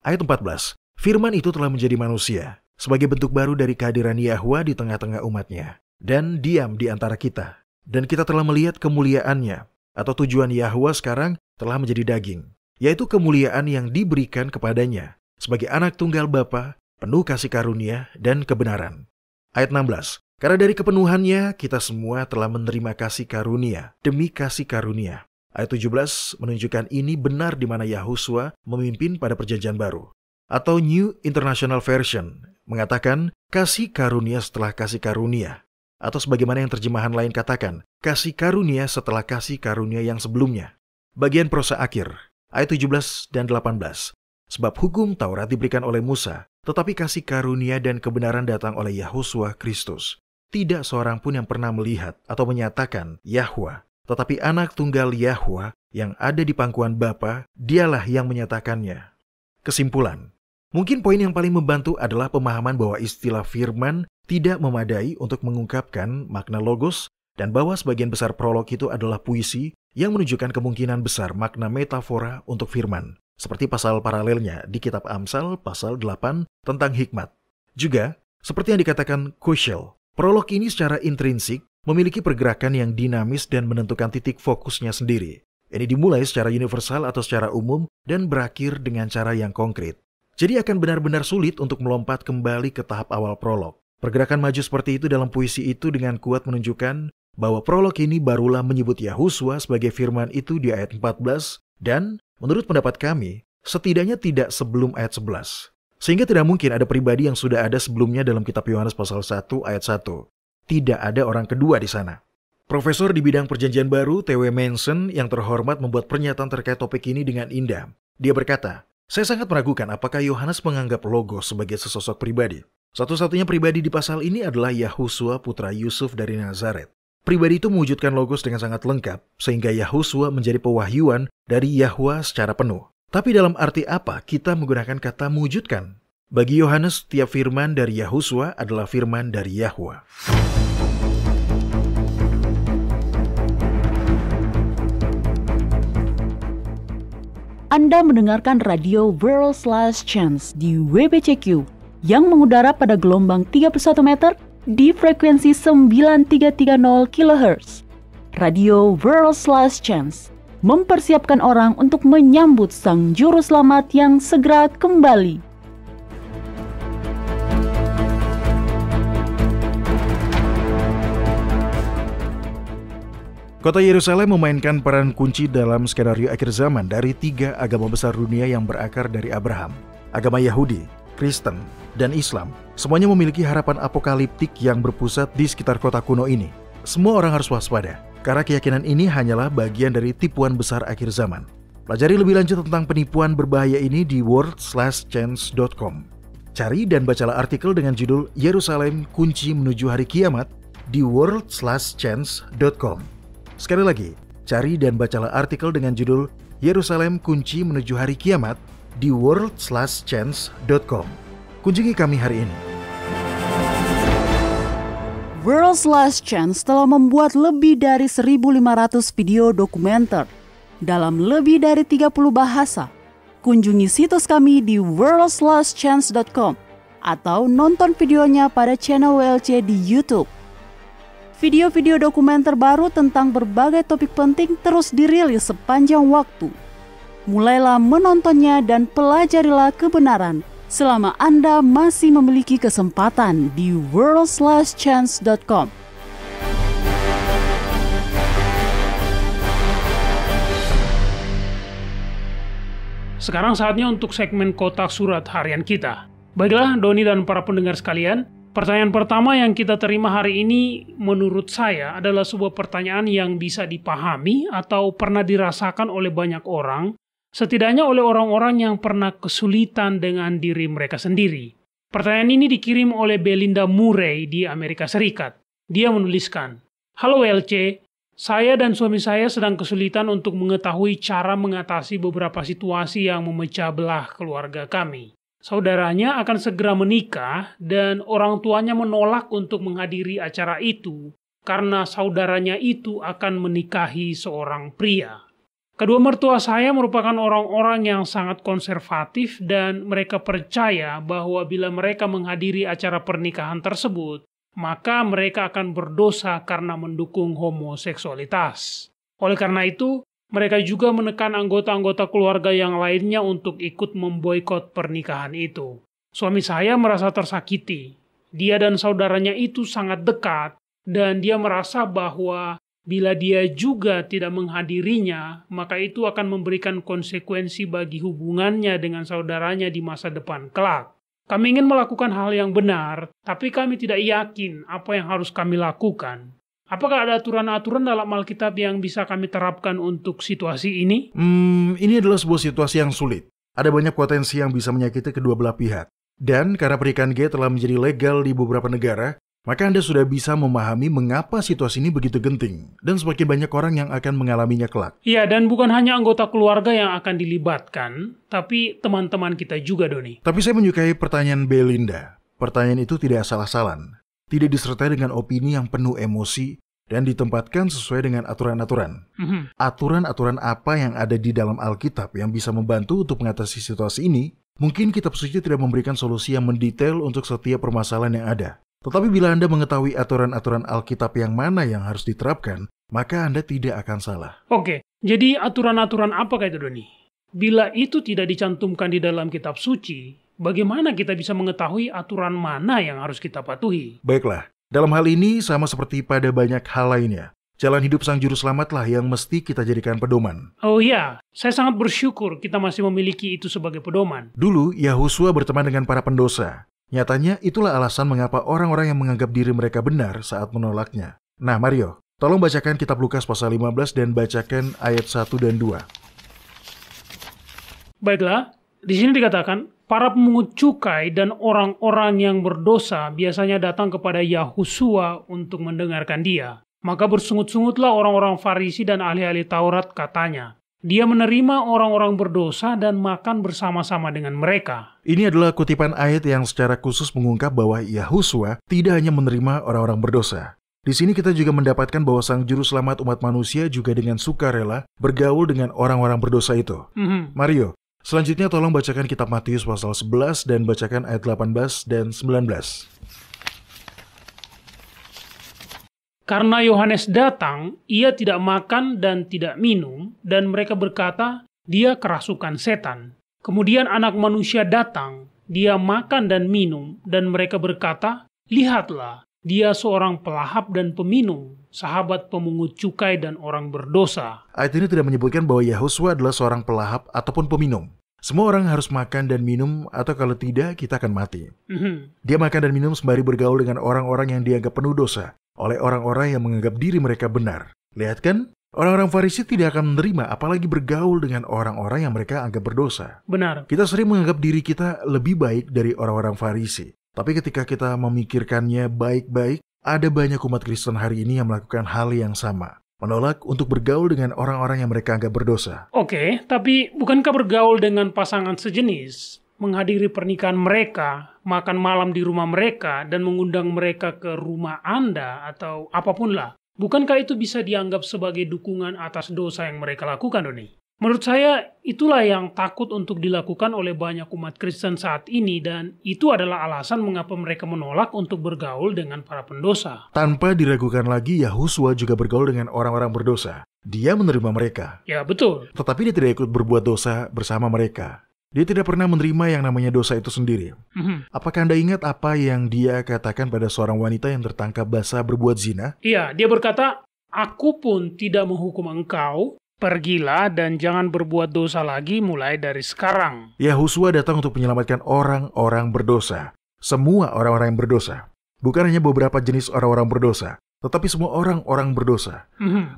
Ayat 14, firman itu telah menjadi manusia, sebagai bentuk baru dari kehadiran Yahwa di tengah-tengah umatnya, dan diam di antara kita. Dan kita telah melihat kemuliaannya, atau tujuan Yahwa sekarang telah menjadi daging, yaitu kemuliaan yang diberikan kepadanya, sebagai anak tunggal Bapa, penuh kasih karunia dan kebenaran. Ayat 16, karena dari kepenuhannya kita semua telah menerima kasih karunia demi kasih karunia. Ayat 17 menunjukkan ini benar di mana Yahuswa memimpin pada perjanjian baru. Atau New International Version mengatakan kasih karunia setelah kasih karunia. Atau sebagaimana yang terjemahan lain katakan, kasih karunia setelah kasih karunia yang sebelumnya. Bagian prosa akhir, ayat 17 dan 18. Sebab hukum Taurat diberikan oleh Musa, tetapi kasih karunia dan kebenaran datang oleh Yahuswa Kristus. Tidak seorang pun yang pernah melihat atau menyatakan Yahwa, tetapi anak tunggal Yahwa yang ada di pangkuan Bapa, dialah yang menyatakannya. Kesimpulan, mungkin poin yang paling membantu adalah pemahaman bahwa istilah firman tidak memadai untuk mengungkapkan makna Logos, dan bahwa sebagian besar prolog itu adalah puisi yang menunjukkan kemungkinan besar makna metafora untuk firman. Seperti pasal paralelnya di kitab Amsal pasal 8 tentang hikmat. Juga, seperti yang dikatakan Kushel, prolog ini secara intrinsik memiliki pergerakan yang dinamis dan menentukan titik fokusnya sendiri. Ini dimulai secara universal atau secara umum dan berakhir dengan cara yang konkret. Jadi akan benar-benar sulit untuk melompat kembali ke tahap awal prolog. Pergerakan maju seperti itu dalam puisi itu dengan kuat menunjukkan bahwa prolog ini barulah menyebut Yahuswa sebagai firman itu di ayat 14 dan menurut pendapat kami, setidaknya tidak sebelum ayat 11. Sehingga tidak mungkin ada pribadi yang sudah ada sebelumnya dalam kitab Yohanes pasal 1 ayat 1. Tidak ada orang kedua di sana. Profesor di bidang perjanjian baru, T.W. Manson, yang terhormat membuat pernyataan terkait topik ini dengan indah. Dia berkata, saya sangat meragukan apakah Yohanes menganggap Logos sebagai sesosok pribadi. Satu-satunya pribadi di pasal ini adalah Yahuswa putra Yusuf dari Nazaret. Pribadi itu mewujudkan Logos dengan sangat lengkap, sehingga Yahuswa menjadi pewahyuan dari Yahwa secara penuh. Tapi dalam arti apa kita menggunakan kata mewujudkan? Bagi Yohanes, setiap firman dari Yahuswa adalah firman dari Yahwa. Anda mendengarkan radio World's Last Chance di WBCQ yang mengudara pada gelombang 31 meter di frekuensi 9330 kHz. Radio World's Last Chance mempersiapkan orang untuk menyambut Sang Juru Selamat yang segera kembali. Kota Yerusalem memainkan peran kunci dalam skenario akhir zaman dari 3 agama besar dunia yang berakar dari Abraham. Agama Yahudi, Kristen, dan Islam. Semuanya memiliki harapan apokaliptik yang berpusat di sekitar kota kuno ini. Semua orang harus waspada, karena keyakinan ini hanyalah bagian dari tipuan besar akhir zaman. Pelajari lebih lanjut tentang penipuan berbahaya ini di world/chance.com. Cari dan bacalah artikel dengan judul Yerusalem Kunci Menuju Hari Kiamat di world/chance.com. Sekali lagi, cari dan bacalah artikel dengan judul Yerusalem Kunci Menuju Hari Kiamat di world/chance.com. Kunjungi kami hari ini. World's Last Chance telah membuat lebih dari 1.500 video dokumenter dalam lebih dari 30 bahasa. kunjungi situs kami di worldslastchance.com atau nonton videonya pada channel WLC di YouTube. Video-video dokumenter baru tentang berbagai topik penting terus dirilis sepanjang waktu. Mulailah menontonnya dan pelajarilah kebenaran selama Anda masih memiliki kesempatan di worldslastchance.com. Sekarang saatnya untuk segmen kotak surat harian kita. Baiklah, Doni dan para pendengar sekalian, pertanyaan pertama yang kita terima hari ini menurut saya adalah sebuah pertanyaan yang bisa dipahami atau pernah dirasakan oleh banyak orang, setidaknya oleh orang-orang yang pernah kesulitan dengan diri mereka sendiri. Pertanyaan ini dikirim oleh Belinda Murray di Amerika Serikat. Dia menuliskan, "Halo WLC, saya dan suami saya sedang kesulitan untuk mengetahui cara mengatasi beberapa situasi yang memecah belah keluarga kami. Saudaranya akan segera menikah dan orang tuanya menolak untuk menghadiri acara itu karena saudaranya itu akan menikahi seorang pria. Kedua mertua saya merupakan orang-orang yang sangat konservatif dan mereka percaya bahwa bila mereka menghadiri acara pernikahan tersebut, maka mereka akan berdosa karena mendukung homoseksualitas. Oleh karena itu, mereka juga menekan anggota-anggota keluarga yang lainnya untuk ikut memboikot pernikahan itu. Suami saya merasa tersakiti. Dia dan saudaranya itu sangat dekat, dan dia merasa bahwa bila dia juga tidak menghadirinya, maka itu akan memberikan konsekuensi bagi hubungannya dengan saudaranya di masa depan kelak. Kami ingin melakukan hal yang benar, tapi kami tidak yakin apa yang harus kami lakukan. Apakah ada aturan-aturan dalam Alkitab yang bisa kami terapkan untuk situasi ini?" Ini adalah sebuah situasi yang sulit. Ada banyak potensi yang bisa menyakiti kedua belah pihak. Dan karena pernikahan gay telah menjadi legal di beberapa negara, maka Anda sudah bisa memahami mengapa situasi ini begitu genting. Dan semakin banyak orang yang akan mengalaminya kelak. Iya, dan bukan hanya anggota keluarga yang akan dilibatkan, tapi teman-teman kita juga, Doni. Tapi saya menyukai pertanyaan Belinda. Pertanyaan itu tidak asal-asalan. Tidak disertai dengan opini yang penuh emosi dan ditempatkan sesuai dengan aturan-aturan. Aturan-aturan apa yang ada di dalam Alkitab yang bisa membantu untuk mengatasi situasi ini? Mungkin kitab suci tidak memberikan solusi yang mendetail untuk setiap permasalahan yang ada. Tetapi bila Anda mengetahui aturan-aturan Alkitab yang mana yang harus diterapkan, maka Anda tidak akan salah. Oke, jadi aturan-aturan apakah itu, Doni? Bila itu tidak dicantumkan di dalam kitab suci, bagaimana kita bisa mengetahui aturan mana yang harus kita patuhi? Baiklah, dalam hal ini sama seperti pada banyak hal lainnya. Jalan hidup Sang Juru Selamatlah yang mesti kita jadikan pedoman. Oh iya, saya sangat bersyukur kita masih memiliki itu sebagai pedoman. Dulu, Yahusua berteman dengan para pendosa. Nyatanya, itulah alasan mengapa orang-orang yang menganggap diri mereka benar saat menolaknya. Nah, Mario, tolong bacakan kitab Lukas pasal 15 dan bacakan ayat 1 dan 2. Baiklah, di sini dikatakan, para pemungut cukai dan orang-orang yang berdosa biasanya datang kepada Yahusua untuk mendengarkan dia. Maka bersungut-sungutlah orang-orang Farisi dan ahli-ahli Taurat katanya. Dia menerima orang-orang berdosa dan makan bersama-sama dengan mereka. Ini adalah kutipan ayat yang secara khusus mengungkap bahwa Yahusua tidak hanya menerima orang-orang berdosa. Di sini kita juga mendapatkan bahwa Sang Juru Selamat umat manusia juga dengan sukarela bergaul dengan orang-orang berdosa itu. Mario, selanjutnya tolong bacakan kitab Matius pasal 11 dan bacakan ayat 18 dan 19. Karena Yohanes datang, ia tidak makan dan tidak minum, dan mereka berkata, dia kerasukan setan. Kemudian anak manusia datang, dia makan dan minum, dan mereka berkata, lihatlah, dia seorang pelahap dan peminum, sahabat pemungut cukai dan orang berdosa. Ayat ini tidak menyebutkan bahwa Yahusua adalah seorang pelahap ataupun peminum. Semua orang harus makan dan minum, atau kalau tidak, kita akan mati. Dia makan dan minum sembari bergaul dengan orang-orang yang dianggap penuh dosa, oleh orang-orang yang menganggap diri mereka benar. Lihat kan? Orang-orang Farisi tidak akan menerima apalagi bergaul dengan orang-orang yang mereka anggap berdosa. Benar. Kita sering menganggap diri kita lebih baik dari orang-orang Farisi. Tapi ketika kita memikirkannya baik-baik, ada banyak umat Kristen hari ini yang melakukan hal yang sama. Menolak untuk bergaul dengan orang-orang yang mereka anggap berdosa. Oke, tapi bukankah bergaul dengan pasangan sejenis, menghadiri pernikahan mereka, makan malam di rumah mereka, dan mengundang mereka ke rumah Anda atau apapun lah, bukankah itu bisa dianggap sebagai dukungan atas dosa yang mereka lakukan, Doni? Menurut saya, itulah yang takut untuk dilakukan oleh banyak umat Kristen saat ini, dan itu adalah alasan mengapa mereka menolak untuk bergaul dengan para pendosa. Tanpa diragukan lagi, Yahusua juga bergaul dengan orang-orang berdosa. Dia menerima mereka. Ya, betul. Tetapi dia tidak ikut berbuat dosa bersama mereka. Dia tidak pernah menerima yang namanya dosa itu sendiri. Apakah Anda ingat apa yang dia katakan pada seorang wanita yang tertangkap basah berbuat zina? Iya, dia berkata, "Aku pun tidak menghukum engkau. Pergilah dan jangan berbuat dosa lagi mulai dari sekarang." Yahusua datang untuk menyelamatkan orang-orang berdosa. Semua orang-orang yang berdosa. Bukan hanya beberapa jenis orang-orang berdosa, tetapi semua orang-orang berdosa.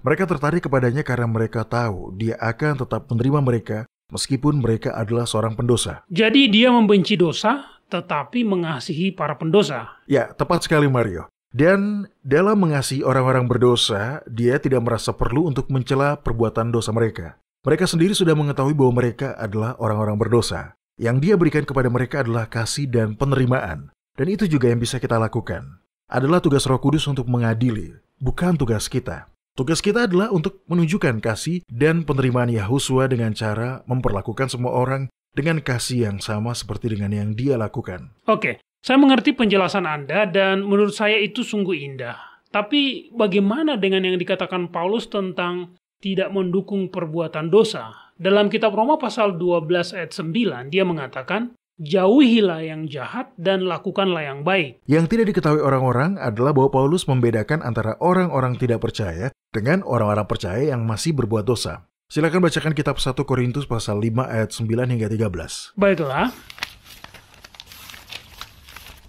Mereka tertarik kepadanya karena mereka tahu dia akan tetap menerima mereka meskipun mereka adalah seorang pendosa. Jadi dia membenci dosa, tetapi mengasihi para pendosa. Ya, tepat sekali Mario. Dan dalam mengasihi orang-orang berdosa, dia tidak merasa perlu untuk mencela perbuatan dosa mereka. Mereka sendiri sudah mengetahui bahwa mereka adalah orang-orang berdosa. Yang dia berikan kepada mereka adalah kasih dan penerimaan. Dan itu juga yang bisa kita lakukan. Adalah tugas Roh Kudus untuk mengadili, bukan tugas kita. Tugas kita adalah untuk menunjukkan kasih dan penerimaan Yahusua dengan cara memperlakukan semua orang dengan kasih yang sama seperti dengan yang dia lakukan. Oke. Saya mengerti penjelasan Anda dan menurut saya itu sungguh indah. Tapi bagaimana dengan yang dikatakan Paulus tentang tidak mendukung perbuatan dosa? Dalam kitab Roma pasal 12 ayat 9, dia mengatakan, "Jauhilah yang jahat dan lakukanlah yang baik." Yang tidak diketahui orang-orang adalah bahwa Paulus membedakan antara orang-orang tidak percaya dengan orang-orang percaya yang masih berbuat dosa. Silakan bacakan kitab 1 Korintus pasal 5 ayat 9 hingga 13. Baiklah.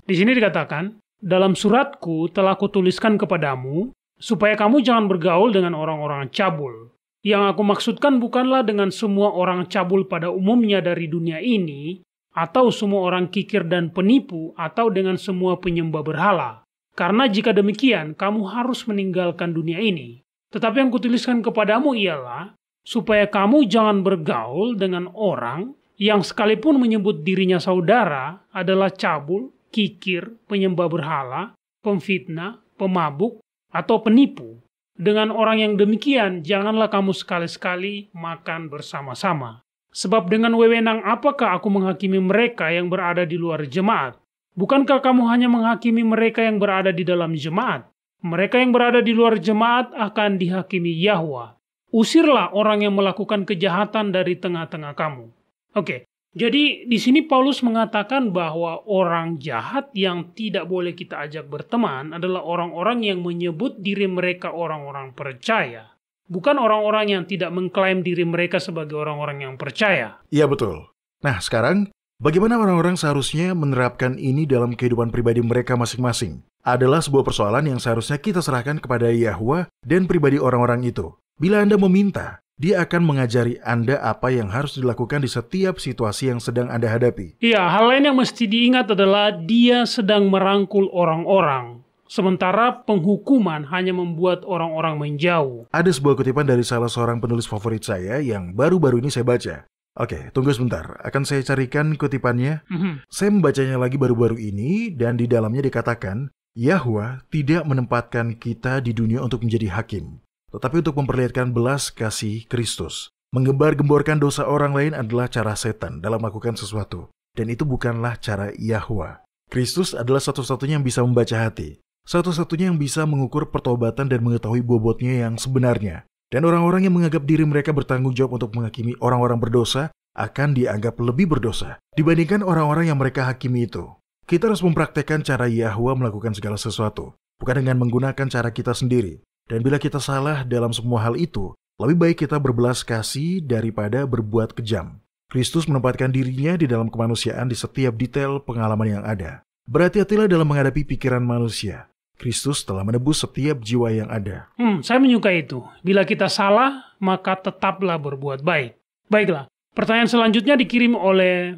Di sini dikatakan, "Dalam suratku telah kutuliskan kepadamu, supaya kamu jangan bergaul dengan orang-orang cabul. Yang aku maksudkan bukanlah dengan semua orang cabul pada umumnya dari dunia ini, atau semua orang kikir dan penipu, atau dengan semua penyembah berhala. Karena jika demikian, kamu harus meninggalkan dunia ini. Tetapi yang kutuliskan kepadamu ialah, supaya kamu jangan bergaul dengan orang yang sekalipun menyebut dirinya saudara adalah cabul, kikir, penyembah berhala, pemfitnah, pemabuk, atau penipu. Dengan orang yang demikian, janganlah kamu sekali-sekali makan bersama-sama. Sebab dengan wewenang apakah aku menghakimi mereka yang berada di luar jemaat? Bukankah kamu hanya menghakimi mereka yang berada di dalam jemaat? Mereka yang berada di luar jemaat akan dihakimi Yahwa. Usirlah orang yang melakukan kejahatan dari tengah-tengah kamu. Oke. Jadi di sini Paulus mengatakan bahwa orang jahat yang tidak boleh kita ajak berteman adalah orang-orang yang menyebut diri mereka orang-orang percaya. Bukan orang-orang yang tidak mengklaim diri mereka sebagai orang-orang yang percaya. Iya betul. Nah sekarang, bagaimana orang-orang seharusnya menerapkan ini dalam kehidupan pribadi mereka masing-masing? Adalah sebuah persoalan yang seharusnya kita serahkan kepada Yahwa dan pribadi orang-orang itu. Bila Anda meminta, Dia akan mengajari Anda apa yang harus dilakukan di setiap situasi yang sedang Anda hadapi. Iya, hal lain yang mesti diingat adalah Dia sedang merangkul orang-orang. Sementara penghukuman hanya membuat orang-orang menjauh. Ada sebuah kutipan dari salah seorang penulis favorit saya yang baru-baru ini saya baca. Oke, tunggu sebentar. Akan saya carikan kutipannya. Saya membacanya lagi baru-baru ini dan di dalamnya dikatakan, Yahwa tidak menempatkan kita di dunia untuk menjadi hakim, tetapi untuk memperlihatkan belas kasih Kristus. Menggembar-gemborkan dosa orang lain adalah cara setan dalam melakukan sesuatu. Dan itu bukanlah cara Yahwa. Kristus adalah satu-satunya yang bisa membaca hati. Satu-satunya yang bisa mengukur pertobatan dan mengetahui bobotnya yang sebenarnya. Dan orang-orang yang menganggap diri mereka bertanggung jawab untuk menghakimi orang-orang berdosa akan dianggap lebih berdosa dibandingkan orang-orang yang mereka hakimi itu. Kita harus mempraktekkan cara Yahwa melakukan segala sesuatu, bukan dengan menggunakan cara kita sendiri. Dan bila kita salah dalam semua hal itu, lebih baik kita berbelas kasih daripada berbuat kejam. Kristus menempatkan dirinya di dalam kemanusiaan di setiap detail pengalaman yang ada. Berhati-hatilah dalam menghadapi pikiran manusia. Kristus telah menebus setiap jiwa yang ada. Saya menyukai itu. Bila kita salah, maka tetaplah berbuat baik. Baiklah, pertanyaan selanjutnya dikirim oleh...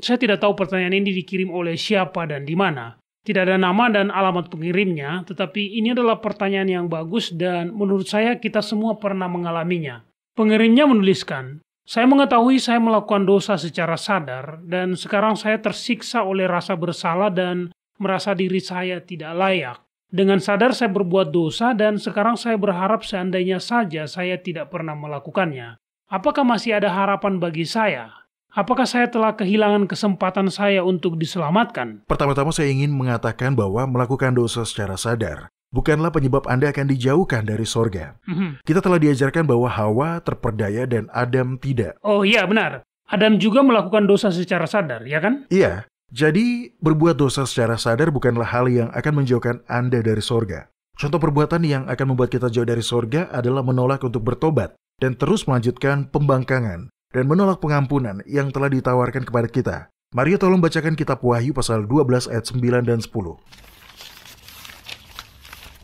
saya tidak tahu pertanyaan ini dikirim oleh siapa dan di mana. Tidak ada nama dan alamat pengirimnya, tetapi ini adalah pertanyaan yang bagus dan menurut saya kita semua pernah mengalaminya. Pengirimnya menuliskan, "Saya mengetahui saya melakukan dosa secara sadar dan sekarang saya tersiksa oleh rasa bersalah dan merasa diri saya tidak layak. Dengan sadar saya berbuat dosa dan sekarang saya berharap seandainya saja saya tidak pernah melakukannya. apakah masih ada harapan bagi saya? Apakah saya telah kehilangan kesempatan saya untuk diselamatkan? Pertama-tama saya ingin mengatakan bahwa melakukan dosa secara sadar bukanlah penyebab Anda akan dijauhkan dari sorga. Kita telah diajarkan bahwa Hawa terperdaya dan Adam tidak. Oh iya, benar. Adam juga melakukan dosa secara sadar, ya kan? Iya, jadi berbuat dosa secara sadar bukanlah hal yang akan menjauhkan Anda dari sorga. Contoh perbuatan yang akan membuat kita jauh dari sorga adalah menolak untuk bertobat dan terus melanjutkan pembangkangan dan menolak pengampunan yang telah ditawarkan kepada kita. Mari tolong bacakan kitab Wahyu pasal 12 ayat 9 dan 10.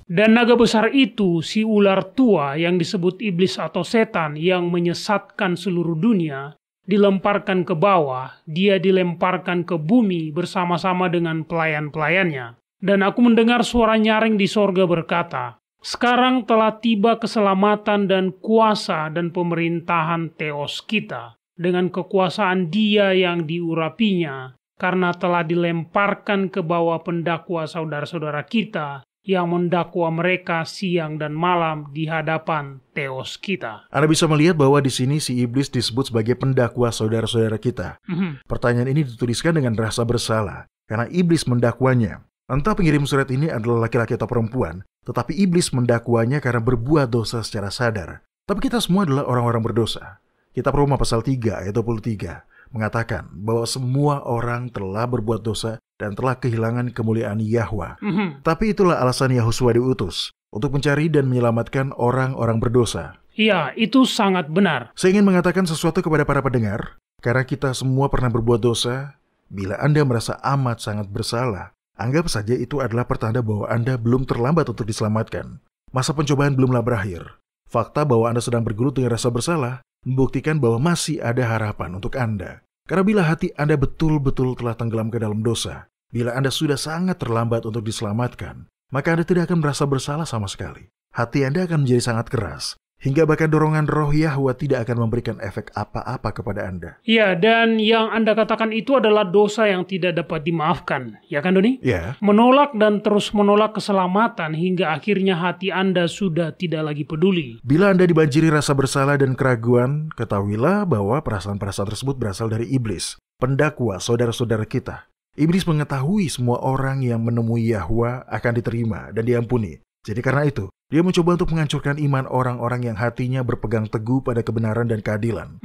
Dan naga besar itu, si ular tua yang disebut iblis atau setan yang menyesatkan seluruh dunia, dilemparkan ke bawah, dia dilemparkan ke bumi bersama-sama dengan pelayan-pelayannya. Dan aku mendengar suara nyaring di sorga berkata, sekarang telah tiba keselamatan dan kuasa dan pemerintahan Theos kita, dengan kekuasaan dia yang diurapinya, karena telah dilemparkan ke bawah pendakwa saudara-saudara kita, yang mendakwa mereka siang dan malam di hadapan Theos kita. Anda bisa melihat bahwa di sini si iblis disebut sebagai pendakwa saudara-saudara kita. Pertanyaan ini dituliskan dengan rasa bersalah, karena iblis mendakwanya. Entah pengirim surat ini adalah laki-laki atau perempuan, tetapi iblis mendakwanya karena berbuat dosa secara sadar. Tapi kita semua adalah orang-orang berdosa. Kitab Roma pasal 3 ayat 23 mengatakan bahwa semua orang telah berbuat dosa dan telah kehilangan kemuliaan Yahwa. Tapi itulah alasan Yahusua diutus, untuk mencari dan menyelamatkan orang-orang berdosa. Iya, itu sangat benar. Saya ingin mengatakan sesuatu kepada para pendengar, karena kita semua pernah berbuat dosa. Bila Anda merasa amat sangat bersalah, anggap saja itu adalah pertanda bahwa Anda belum terlambat untuk diselamatkan. Masa pencobaan belumlah berakhir. Fakta bahwa Anda sedang bergelut dengan rasa bersalah membuktikan bahwa masih ada harapan untuk Anda. Karena bila hati Anda betul-betul telah tenggelam ke dalam dosa, bila Anda sudah sangat terlambat untuk diselamatkan, maka Anda tidak akan merasa bersalah sama sekali. Hati Anda akan menjadi sangat keras, hingga bahkan dorongan roh Yahwa tidak akan memberikan efek apa-apa kepada Anda. Ya, dan yang Anda katakan itu adalah dosa yang tidak dapat dimaafkan. Ya kan, Doni? Ya. Menolak dan terus menolak keselamatan hingga akhirnya hati Anda sudah tidak lagi peduli. Bila Anda dibanjiri rasa bersalah dan keraguan, ketahuilah bahwa perasaan-perasaan tersebut berasal dari iblis, pendakwa saudara-saudara kita. Iblis mengetahui semua orang yang menemui Yahwa akan diterima dan diampuni. Jadi karena itu, dia mencoba untuk menghancurkan iman orang-orang yang hatinya berpegang teguh pada kebenaran dan keadilan.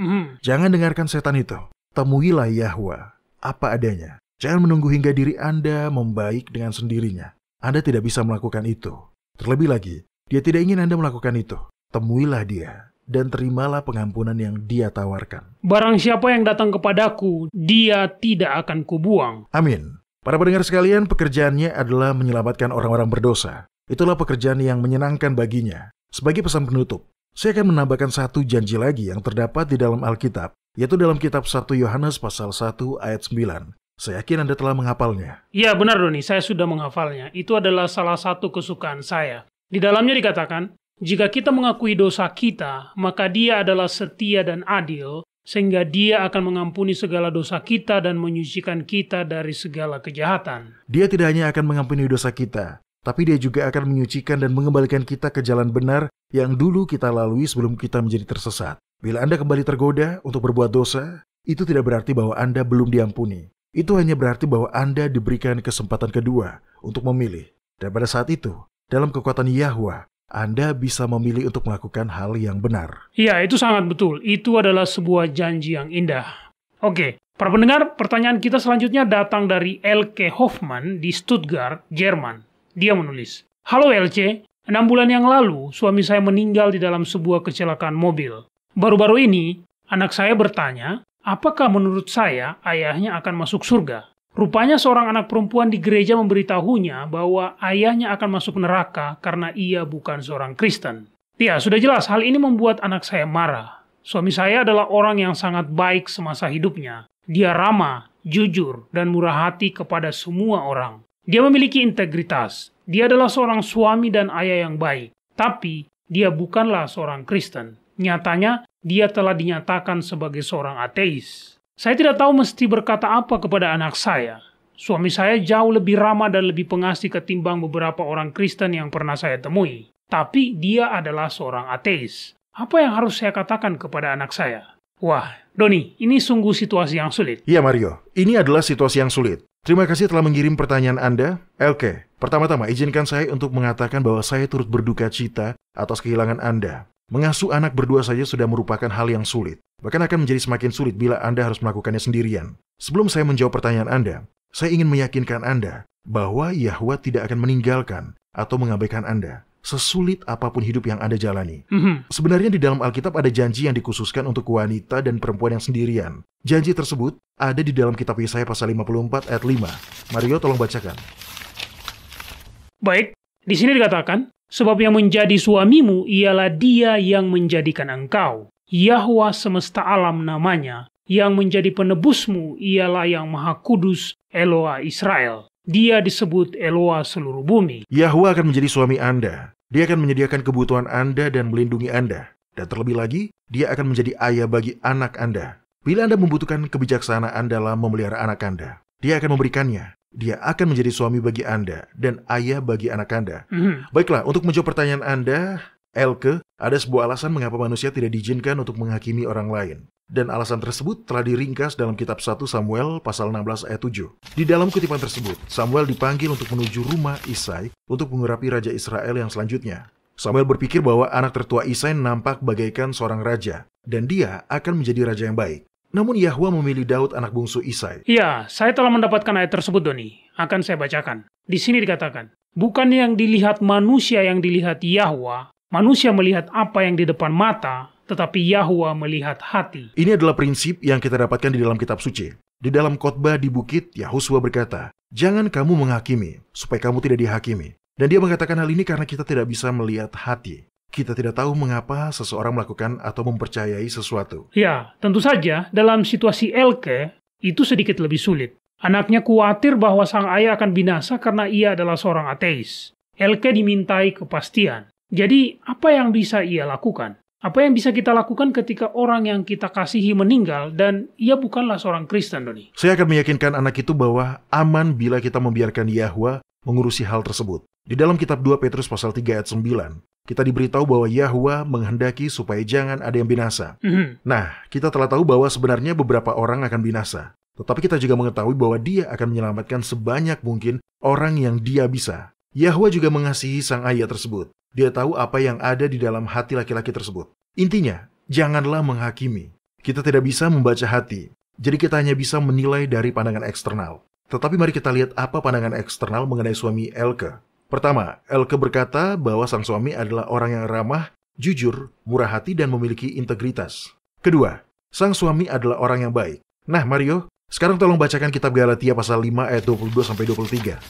Jangan dengarkan setan itu. Temuilah Yahwa apa adanya. Jangan menunggu hingga diri Anda membaik dengan sendirinya. Anda tidak bisa melakukan itu. Terlebih lagi, dia tidak ingin Anda melakukan itu. Temuilah dia dan terimalah pengampunan yang dia tawarkan. Barang siapa yang datang kepadaku, dia tidak akan kubuang. Amin. Para pendengar sekalian, pekerjaannya adalah menyelamatkan orang-orang berdosa. Itulah pekerjaan yang menyenangkan baginya. Sebagai pesan penutup, saya akan menambahkan satu janji lagi yang terdapat di dalam Alkitab, yaitu dalam kitab 1 Yohanes pasal 1 ayat 9. Saya yakin Anda telah menghafalnya. Ya benar, Doni, saya sudah menghafalnya. Itu adalah salah satu kesukaan saya. Di dalamnya dikatakan, jika kita mengakui dosa kita, maka Dia adalah setia dan adil, sehingga Dia akan mengampuni segala dosa kita dan menyucikan kita dari segala kejahatan. Dia tidak hanya akan mengampuni dosa kita, tapi Dia juga akan menyucikan dan mengembalikan kita ke jalan benar yang dulu kita lalui sebelum kita menjadi tersesat. Bila Anda kembali tergoda untuk berbuat dosa, itu tidak berarti bahwa Anda belum diampuni. Itu hanya berarti bahwa Anda diberikan kesempatan kedua untuk memilih. Dan pada saat itu, dalam kekuatan Yahwa, Anda bisa memilih untuk melakukan hal yang benar. Ya, itu sangat betul. Itu adalah sebuah janji yang indah. Oke, para pendengar, pertanyaan kita selanjutnya datang dari Elke Hoffman di Stuttgart, Jerman. Dia menulis, halo LC, 6 bulan yang lalu suami saya meninggal di dalam sebuah kecelakaan mobil. Baru-baru ini, anak saya bertanya, apakah menurut saya ayahnya akan masuk surga? Rupanya seorang anak perempuan di gereja memberitahunya bahwa ayahnya akan masuk neraka karena ia bukan seorang Kristen. Ya, sudah jelas hal ini membuat anak saya marah. Suami saya adalah orang yang sangat baik semasa hidupnya. Dia ramah, jujur, dan murah hati kepada semua orang. Dia memiliki integritas. Dia adalah seorang suami dan ayah yang baik. Tapi, dia bukanlah seorang Kristen. Nyatanya, dia telah dinyatakan sebagai seorang ateis. Saya tidak tahu mesti berkata apa kepada anak saya. Suami saya jauh lebih ramah dan lebih pengasih ketimbang beberapa orang Kristen yang pernah saya temui. Tapi, dia adalah seorang ateis. Apa yang harus saya katakan kepada anak saya? Wah, Doni, ini sungguh situasi yang sulit. Iya Mario, ini adalah situasi yang sulit. Terima kasih telah mengirim pertanyaan Anda. Elke, pertama-tama izinkan saya untuk mengatakan bahwa saya turut berduka cita atas kehilangan Anda. Mengasuh anak berdua saja sudah merupakan hal yang sulit. Bahkan akan menjadi semakin sulit bila Anda harus melakukannya sendirian. Sebelum saya menjawab pertanyaan Anda, saya ingin meyakinkan Anda bahwa Yahwa tidak akan meninggalkan atau mengabaikan Anda. Sesulit apapun hidup yang Anda jalani. Sebenarnya di dalam Alkitab ada janji yang dikhususkan untuk wanita dan perempuan yang sendirian. Janji tersebut ada di dalam kitab Yesaya pasal 54 ayat 5. Mario tolong bacakan. Baik, di sini dikatakan, sebab yang menjadi suamimu ialah Dia yang menjadikan engkau. Yahwa semesta alam namanya. Yang menjadi penebusmu ialah yang Maha Kudus, Eloa Israel. Dia disebut Eloa seluruh bumi. Yahwa akan menjadi suami Anda. Dia akan menyediakan kebutuhan Anda dan melindungi Anda. Dan terlebih lagi, Dia akan menjadi ayah bagi anak Anda. Bila Anda membutuhkan kebijaksanaan dalam memelihara anak Anda, Dia akan memberikannya. Dia akan menjadi suami bagi Anda dan ayah bagi anak Anda. Baiklah, untuk menjawab pertanyaan Anda, Elke, ada sebuah alasan mengapa manusia tidak diizinkan untuk menghakimi orang lain. Dan alasan tersebut telah diringkas dalam kitab 1 Samuel pasal 16 ayat 7. Di dalam kutipan tersebut, Samuel dipanggil untuk menuju rumah Isai untuk mengurapi Raja Israel yang selanjutnya. Samuel berpikir bahwa anak tertua Isai nampak bagaikan seorang raja, dan dia akan menjadi raja yang baik. Namun Yahwa memilih Daud anak bungsu Isai. Ya, saya telah mendapatkan ayat tersebut, Doni. Akan saya bacakan. Di sini dikatakan, bukan yang dilihat manusia yang dilihat Yahwa, manusia melihat apa yang di depan mata, tetapi Yahwa melihat hati. Ini adalah prinsip yang kita dapatkan di dalam kitab suci. Di dalam khotbah di bukit, Yahosua berkata, "Jangan kamu menghakimi, supaya kamu tidak dihakimi." Dan dia mengatakan hal ini karena kita tidak bisa melihat hati. Kita tidak tahu mengapa seseorang melakukan atau mempercayai sesuatu. Ya, tentu saja dalam situasi Elke, itu sedikit lebih sulit. Anaknya khawatir bahwa sang ayah akan binasa karena ia adalah seorang ateis. Elke dimintai kepastian. Jadi, apa yang bisa ia lakukan? Apa yang bisa kita lakukan ketika orang yang kita kasihi meninggal dan ia bukanlah seorang Kristen, Doni? Saya akan meyakinkan anak itu bahwa aman bila kita membiarkan Yahwa mengurusi hal tersebut. Di dalam kitab 2 Petrus pasal 3 ayat 9, kita diberitahu bahwa Yahwa menghendaki supaya jangan ada yang binasa. Nah, kita telah tahu bahwa sebenarnya beberapa orang akan binasa. Tetapi kita juga mengetahui bahwa Dia akan menyelamatkan sebanyak mungkin orang yang Dia bisa. Yahwa juga mengasihi sang ayah tersebut. Dia tahu apa yang ada di dalam hati laki-laki tersebut. Intinya, janganlah menghakimi. Kita tidak bisa membaca hati. Jadi kita hanya bisa menilai dari pandangan eksternal. Tetapi mari kita lihat apa pandangan eksternal mengenai suami Elke. Pertama, Elke berkata bahwa sang suami adalah orang yang ramah, jujur, murah hati, dan memiliki integritas. Kedua, sang suami adalah orang yang baik. Nah, Mario, sekarang tolong bacakan kitab Galatia pasal 5 ayat 22-23.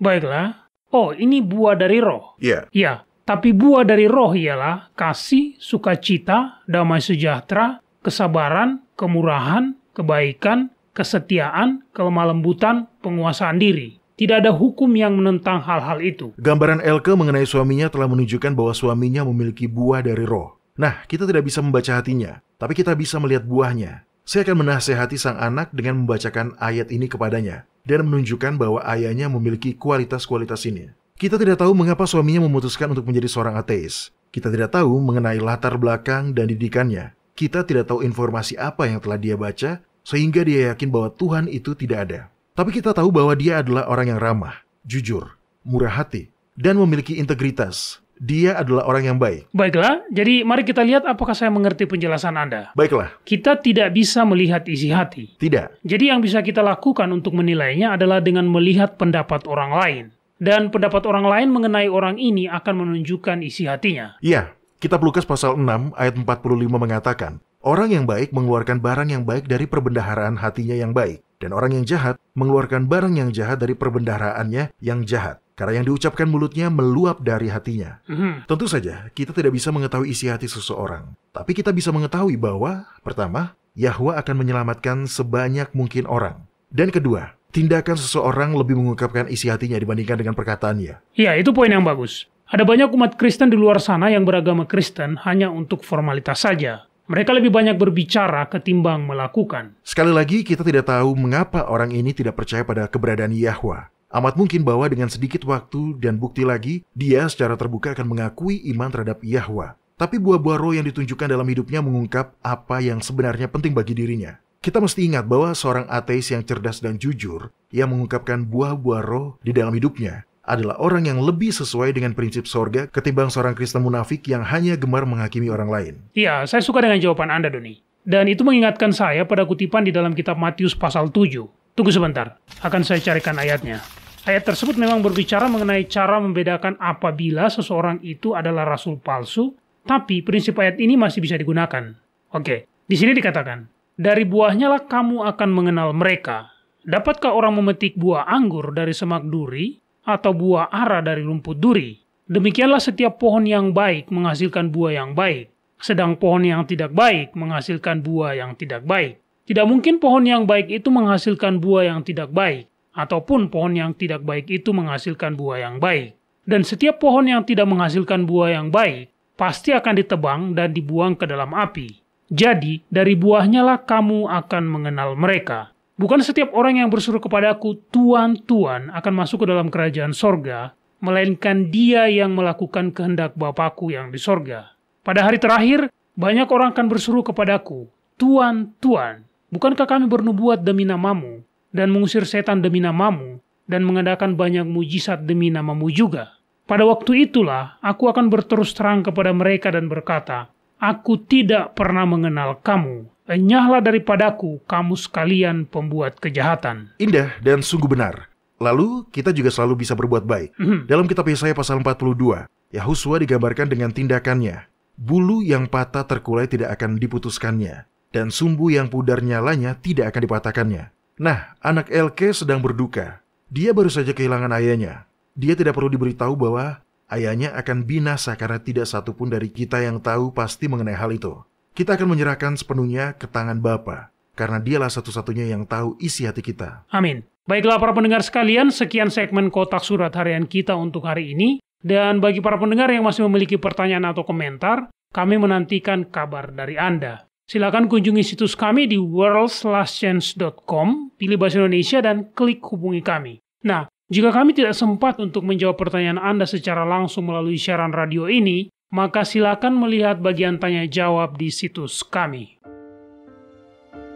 Baiklah. Oh, ini buah dari roh. Ya. Ya, tapi buah dari roh ialah kasih, sukacita, damai sejahtera, kesabaran, kemurahan, kebaikan, kesetiaan, kelemah lembutan, penguasaan diri. Tidak ada hukum yang menentang hal-hal itu. Gambaran Elke mengenai suaminya telah menunjukkan bahwa suaminya memiliki buah dari roh. Nah, kita tidak bisa membaca hatinya, tapi kita bisa melihat buahnya. Saya akan menasehati sang anak dengan membacakan ayat ini kepadanya dan menunjukkan bahwa ayahnya memiliki kualitas-kualitas ini. Kita tidak tahu mengapa suaminya memutuskan untuk menjadi seorang ateis. Kita tidak tahu mengenai latar belakang dan didikannya. Kita tidak tahu informasi apa yang telah dia baca, sehingga dia yakin bahwa Tuhan itu tidak ada. Tapi kita tahu bahwa dia adalah orang yang ramah, jujur, murah hati, dan memiliki integritas. Dia adalah orang yang baik. Baiklah, jadi mari kita lihat apakah saya mengerti penjelasan Anda. Baiklah. Kita tidak bisa melihat isi hati. Tidak. Jadi yang bisa kita lakukan untuk menilainya adalah dengan melihat pendapat orang lain. Dan pendapat orang lain mengenai orang ini akan menunjukkan isi hatinya. Iya, kitab Lukas pasal 6 ayat 45 mengatakan, orang yang baik mengeluarkan barang yang baik dari perbendaharaan hatinya yang baik. Dan orang yang jahat mengeluarkan barang yang jahat dari perbendaharaannya yang jahat. Karena yang diucapkan mulutnya meluap dari hatinya. Tentu saja, kita tidak bisa mengetahui isi hati seseorang. Tapi kita bisa mengetahui bahwa, pertama, Yahwa akan menyelamatkan sebanyak mungkin orang. Dan kedua, tindakan seseorang lebih mengungkapkan isi hatinya dibandingkan dengan perkataannya. Ya, itu poin yang bagus. Ada banyak umat Kristen di luar sana yang beragama Kristen hanya untuk formalitas saja. Mereka lebih banyak berbicara ketimbang melakukan. Sekali lagi, kita tidak tahu mengapa orang ini tidak percaya pada keberadaan Yahwa. Amat mungkin bahwa dengan sedikit waktu dan bukti lagi, dia secara terbuka akan mengakui iman terhadap Yahwa. Tapi buah-buah roh yang ditunjukkan dalam hidupnya mengungkap apa yang sebenarnya penting bagi dirinya. Kita mesti ingat bahwa seorang ateis yang cerdas dan jujur, yang mengungkapkan buah-buah roh di dalam hidupnya, adalah orang yang lebih sesuai dengan prinsip sorga ketimbang seorang Kristen munafik yang hanya gemar menghakimi orang lain. Iya, saya suka dengan jawaban Anda, Doni. Dan itu mengingatkan saya pada kutipan di dalam kitab Matius pasal 7. Tunggu sebentar, akan saya carikan ayatnya. Ayat tersebut memang berbicara mengenai cara membedakan apabila seseorang itu adalah rasul palsu, tapi prinsip ayat ini masih bisa digunakan. Oke, di sini dikatakan, dari buahnya lah kamu akan mengenal mereka. Dapatkah orang memetik buah anggur dari semak duri, atau buah ara dari rumput duri? Demikianlah setiap pohon yang baik menghasilkan buah yang baik, sedang pohon yang tidak baik menghasilkan buah yang tidak baik. Tidak mungkin pohon yang baik itu menghasilkan buah yang tidak baik, ataupun pohon yang tidak baik itu menghasilkan buah yang baik. Dan setiap pohon yang tidak menghasilkan buah yang baik, pasti akan ditebang dan dibuang ke dalam api. Jadi, dari buahnya lah kamu akan mengenal mereka. Bukan setiap orang yang berseru kepadaku, Tuhan, Tuhan, akan masuk ke dalam kerajaan sorga, melainkan dia yang melakukan kehendak Bapakku yang di sorga. Pada hari terakhir, banyak orang akan berseru kepadaku, Tuhan, Tuhan, bukankah kami bernubuat demi namamu, dan mengusir setan demi namamu, dan mengadakan banyak mujizat demi namamu juga? Pada waktu itulah, aku akan berterus terang kepada mereka dan berkata, Aku tidak pernah mengenal kamu. Enyahlah daripadaku, kamu sekalian pembuat kejahatan. Indah dan sungguh benar. Lalu, kita juga selalu bisa berbuat baik. Dalam kitab Yesaya pasal 42, Yahusua digambarkan dengan tindakannya. Bulu yang patah terkulai tidak akan diputuskannya, dan sumbu yang pudar nyalanya tidak akan dipatahkannya. Nah, anak Elke sedang berduka. Dia baru saja kehilangan ayahnya. Dia tidak perlu diberitahu bahwa ayahnya akan binasa karena tidak satupun dari kita yang tahu pasti mengenai hal itu. Kita akan menyerahkan sepenuhnya ke tangan Bapa, karena dialah satu-satunya yang tahu isi hati kita. Amin. Baiklah para pendengar sekalian, sekian segmen Kotak Surat Harian kita untuk hari ini. Dan bagi para pendengar yang masih memiliki pertanyaan atau komentar, kami menantikan kabar dari Anda. Silakan kunjungi situs kami di worldslastchance.com, pilih bahasa Indonesia dan klik hubungi kami. Nah, jika kami tidak sempat untuk menjawab pertanyaan Anda secara langsung melalui siaran radio ini, maka silakan melihat bagian tanya jawab di situs kami.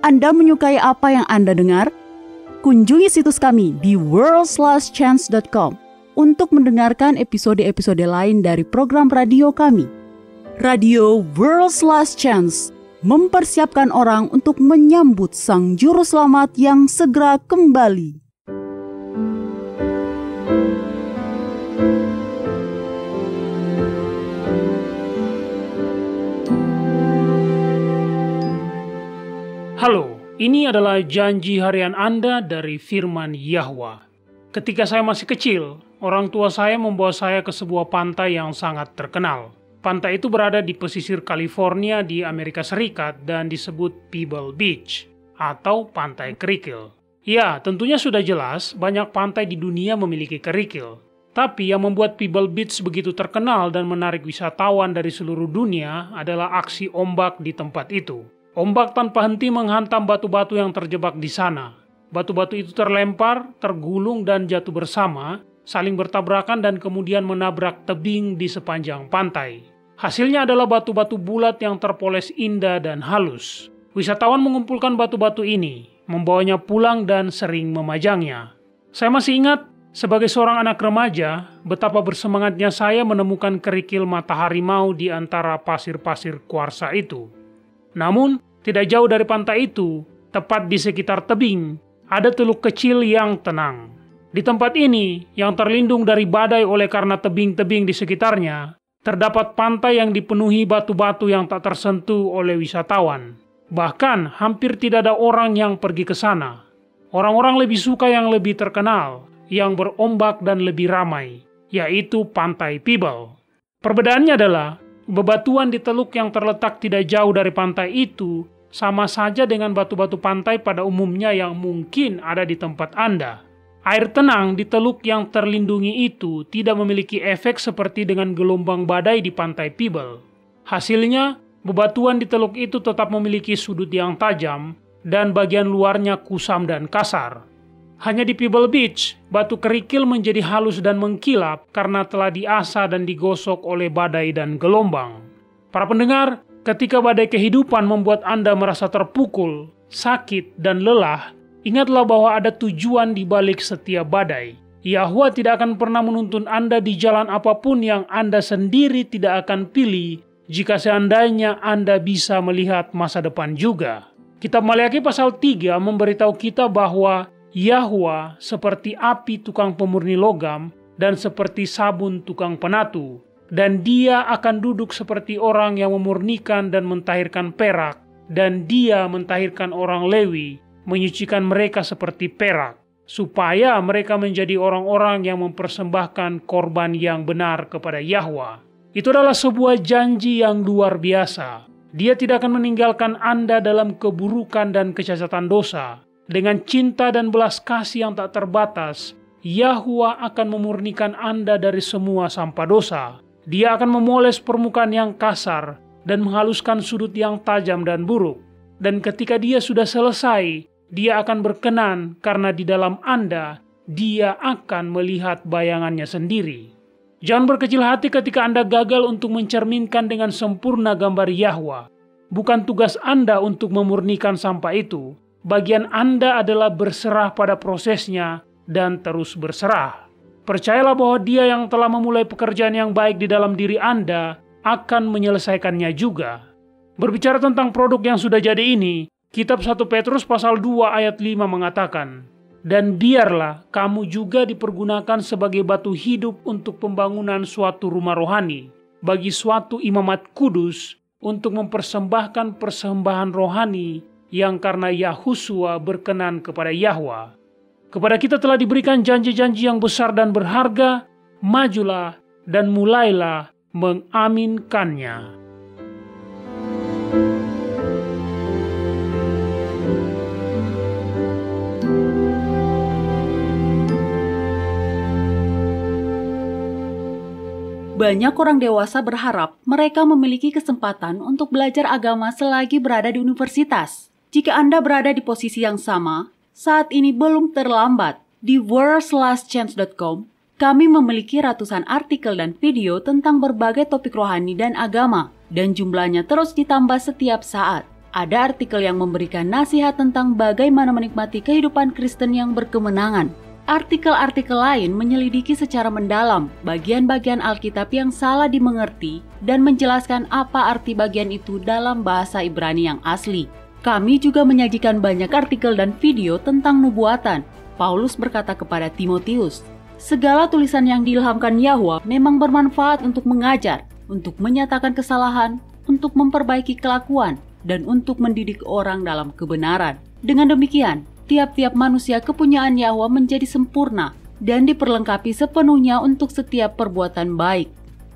Anda menyukai apa yang Anda dengar? Kunjungi situs kami di worldslastchance.com untuk mendengarkan episode-episode lain dari program radio kami. Radio World's Last Chance mempersiapkan orang untuk menyambut Sang Juru Selamat yang segera kembali. Halo, ini adalah janji harian Anda dari firman Yahwa. Ketika saya masih kecil, orang tua saya membawa saya ke sebuah pantai yang sangat terkenal. Pantai itu berada di pesisir California di Amerika Serikat dan disebut Pebble Beach atau Pantai Kerikil. Ya, tentunya sudah jelas banyak pantai di dunia memiliki kerikil. Tapi yang membuat Pebble Beach begitu terkenal dan menarik wisatawan dari seluruh dunia adalah aksi ombak di tempat itu. Ombak tanpa henti menghantam batu-batu yang terjebak di sana. Batu-batu itu terlempar, tergulung, dan jatuh bersama, saling bertabrakan dan kemudian menabrak tebing di sepanjang pantai. Hasilnya adalah batu-batu bulat yang terpoles indah dan halus. Wisatawan mengumpulkan batu-batu ini, membawanya pulang dan sering memajangnya. Saya masih ingat, sebagai seorang anak remaja, betapa bersemangatnya saya menemukan kerikil mata harimau di antara pasir-pasir kuarsa itu. Namun, tidak jauh dari pantai itu, tepat di sekitar tebing, ada teluk kecil yang tenang. Di tempat ini, yang terlindung dari badai oleh karena tebing-tebing di sekitarnya, terdapat pantai yang dipenuhi batu-batu yang tak tersentuh oleh wisatawan. Bahkan, hampir tidak ada orang yang pergi ke sana. Orang-orang lebih suka yang lebih terkenal, yang berombak dan lebih ramai, yaitu Pantai Pebble. Perbedaannya adalah, bebatuan di teluk yang terletak tidak jauh dari pantai itu sama saja dengan batu-batu pantai pada umumnya yang mungkin ada di tempat Anda. Air tenang di teluk yang terlindungi itu tidak memiliki efek seperti dengan gelombang badai di Pantai Pebble. Hasilnya, bebatuan di teluk itu tetap memiliki sudut yang tajam dan bagian luarnya kusam dan kasar. Hanya di Pebble Beach, batu kerikil menjadi halus dan mengkilap karena telah diasah dan digosok oleh badai dan gelombang. Para pendengar, ketika badai kehidupan membuat Anda merasa terpukul, sakit, dan lelah, ingatlah bahwa ada tujuan di balik setiap badai. Yahwa tidak akan pernah menuntun Anda di jalan apapun yang Anda sendiri tidak akan pilih jika seandainya Anda bisa melihat masa depan juga. Kitab Maleakhi pasal 3 memberitahu kita bahwa Yahwa seperti api tukang pemurni logam dan seperti sabun tukang penatu. Dan dia akan duduk seperti orang yang memurnikan dan mentahirkan perak. Dan dia mentahirkan orang Lewi, menyucikan mereka seperti perak, supaya mereka menjadi orang-orang yang mempersembahkan korban yang benar kepada Yahwa. Itu adalah sebuah janji yang luar biasa. Dia tidak akan meninggalkan Anda dalam keburukan dan kecacatan dosa. Dengan cinta dan belas kasih yang tak terbatas, Yahwa akan memurnikan Anda dari semua sampah dosa. Dia akan memoles permukaan yang kasar dan menghaluskan sudut yang tajam dan buruk. Dan ketika dia sudah selesai, dia akan berkenan karena di dalam Anda, dia akan melihat bayangannya sendiri. Jangan berkecil hati ketika Anda gagal untuk mencerminkan dengan sempurna gambar Yahwa. Bukan tugas Anda untuk memurnikan sampah itu. Bagian Anda adalah berserah pada prosesnya dan terus berserah. Percayalah bahwa dia yang telah memulai pekerjaan yang baik di dalam diri Anda akan menyelesaikannya juga. Berbicara tentang produk yang sudah jadi ini, kitab 1 Petrus pasal 2 ayat 5 mengatakan, "Dan biarlah kamu juga dipergunakan sebagai batu hidup untuk pembangunan suatu rumah rohani, bagi suatu imamat kudus, untuk mempersembahkan persembahan rohani yang karena Yahusua berkenan kepada Yahwa." Kepada kita telah diberikan janji-janji yang besar dan berharga. Majulah dan mulailah mengaminkannya. Banyak orang dewasa berharap mereka memiliki kesempatan untuk belajar agama selagi berada di universitas. Jika Anda berada di posisi yang sama, saat ini belum terlambat. Di worldslastchance.com, kami memiliki ratusan artikel dan video tentang berbagai topik rohani dan agama, dan jumlahnya terus ditambah setiap saat. Ada artikel yang memberikan nasihat tentang bagaimana menikmati kehidupan Kristen yang berkemenangan. Artikel-artikel lain menyelidiki secara mendalam bagian-bagian Alkitab yang salah dimengerti dan menjelaskan apa arti bagian itu dalam bahasa Ibrani yang asli. Kami juga menyajikan banyak artikel dan video tentang nubuatan. Paulus berkata kepada Timotius, "Segala tulisan yang diilhamkan Yahwa memang bermanfaat untuk mengajar, untuk menyatakan kesalahan, untuk memperbaiki kelakuan, dan untuk mendidik orang dalam kebenaran." Dengan demikian, tiap-tiap manusia kepunyaan Yahwa menjadi sempurna dan diperlengkapi sepenuhnya untuk setiap perbuatan baik.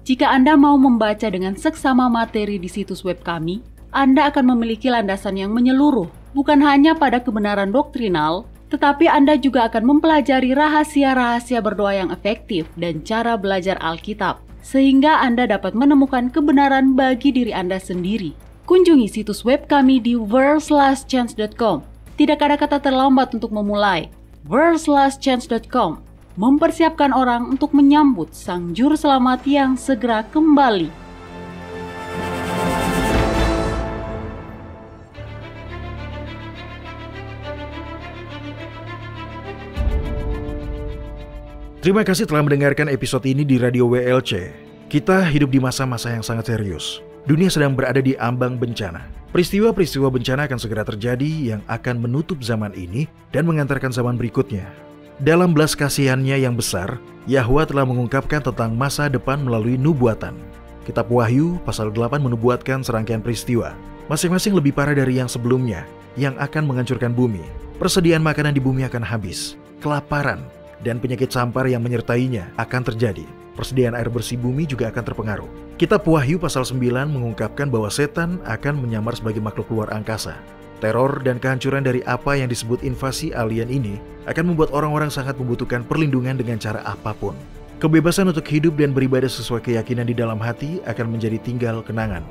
Jika Anda mau membaca dengan seksama materi di situs web kami, Anda akan memiliki landasan yang menyeluruh, bukan hanya pada kebenaran doktrinal, tetapi Anda juga akan mempelajari rahasia-rahasia berdoa yang efektif dan cara belajar Alkitab, sehingga Anda dapat menemukan kebenaran bagi diri Anda sendiri. Kunjungi situs web kami di worldslastchance.com. Tidak ada kata terlambat untuk memulai. worldslastchance.com mempersiapkan orang untuk menyambut Sang Juru Selamat yang segera kembali. Terima kasih telah mendengarkan episode ini di Radio WLC. Kita hidup di masa-masa yang sangat serius. Dunia sedang berada di ambang bencana. Peristiwa-peristiwa bencana akan segera terjadi yang akan menutup zaman ini dan mengantarkan zaman berikutnya. Dalam belas kasihannya yang besar, Yahwa telah mengungkapkan tentang masa depan melalui nubuatan. Kitab Wahyu pasal 8 menubuatkan serangkaian peristiwa, masing-masing lebih parah dari yang sebelumnya, yang akan menghancurkan bumi. Persediaan makanan di bumi akan habis, kelaparan, dan penyakit sampar yang menyertainya akan terjadi. Persediaan air bersih bumi juga akan terpengaruh. Kitab Wahyu pasal 9 mengungkapkan bahwa setan akan menyamar sebagai makhluk luar angkasa. Teror dan kehancuran dari apa yang disebut invasi alien ini akan membuat orang-orang sangat membutuhkan perlindungan dengan cara apapun. Kebebasan untuk hidup dan beribadah sesuai keyakinan di dalam hati akan menjadi tinggal kenangan.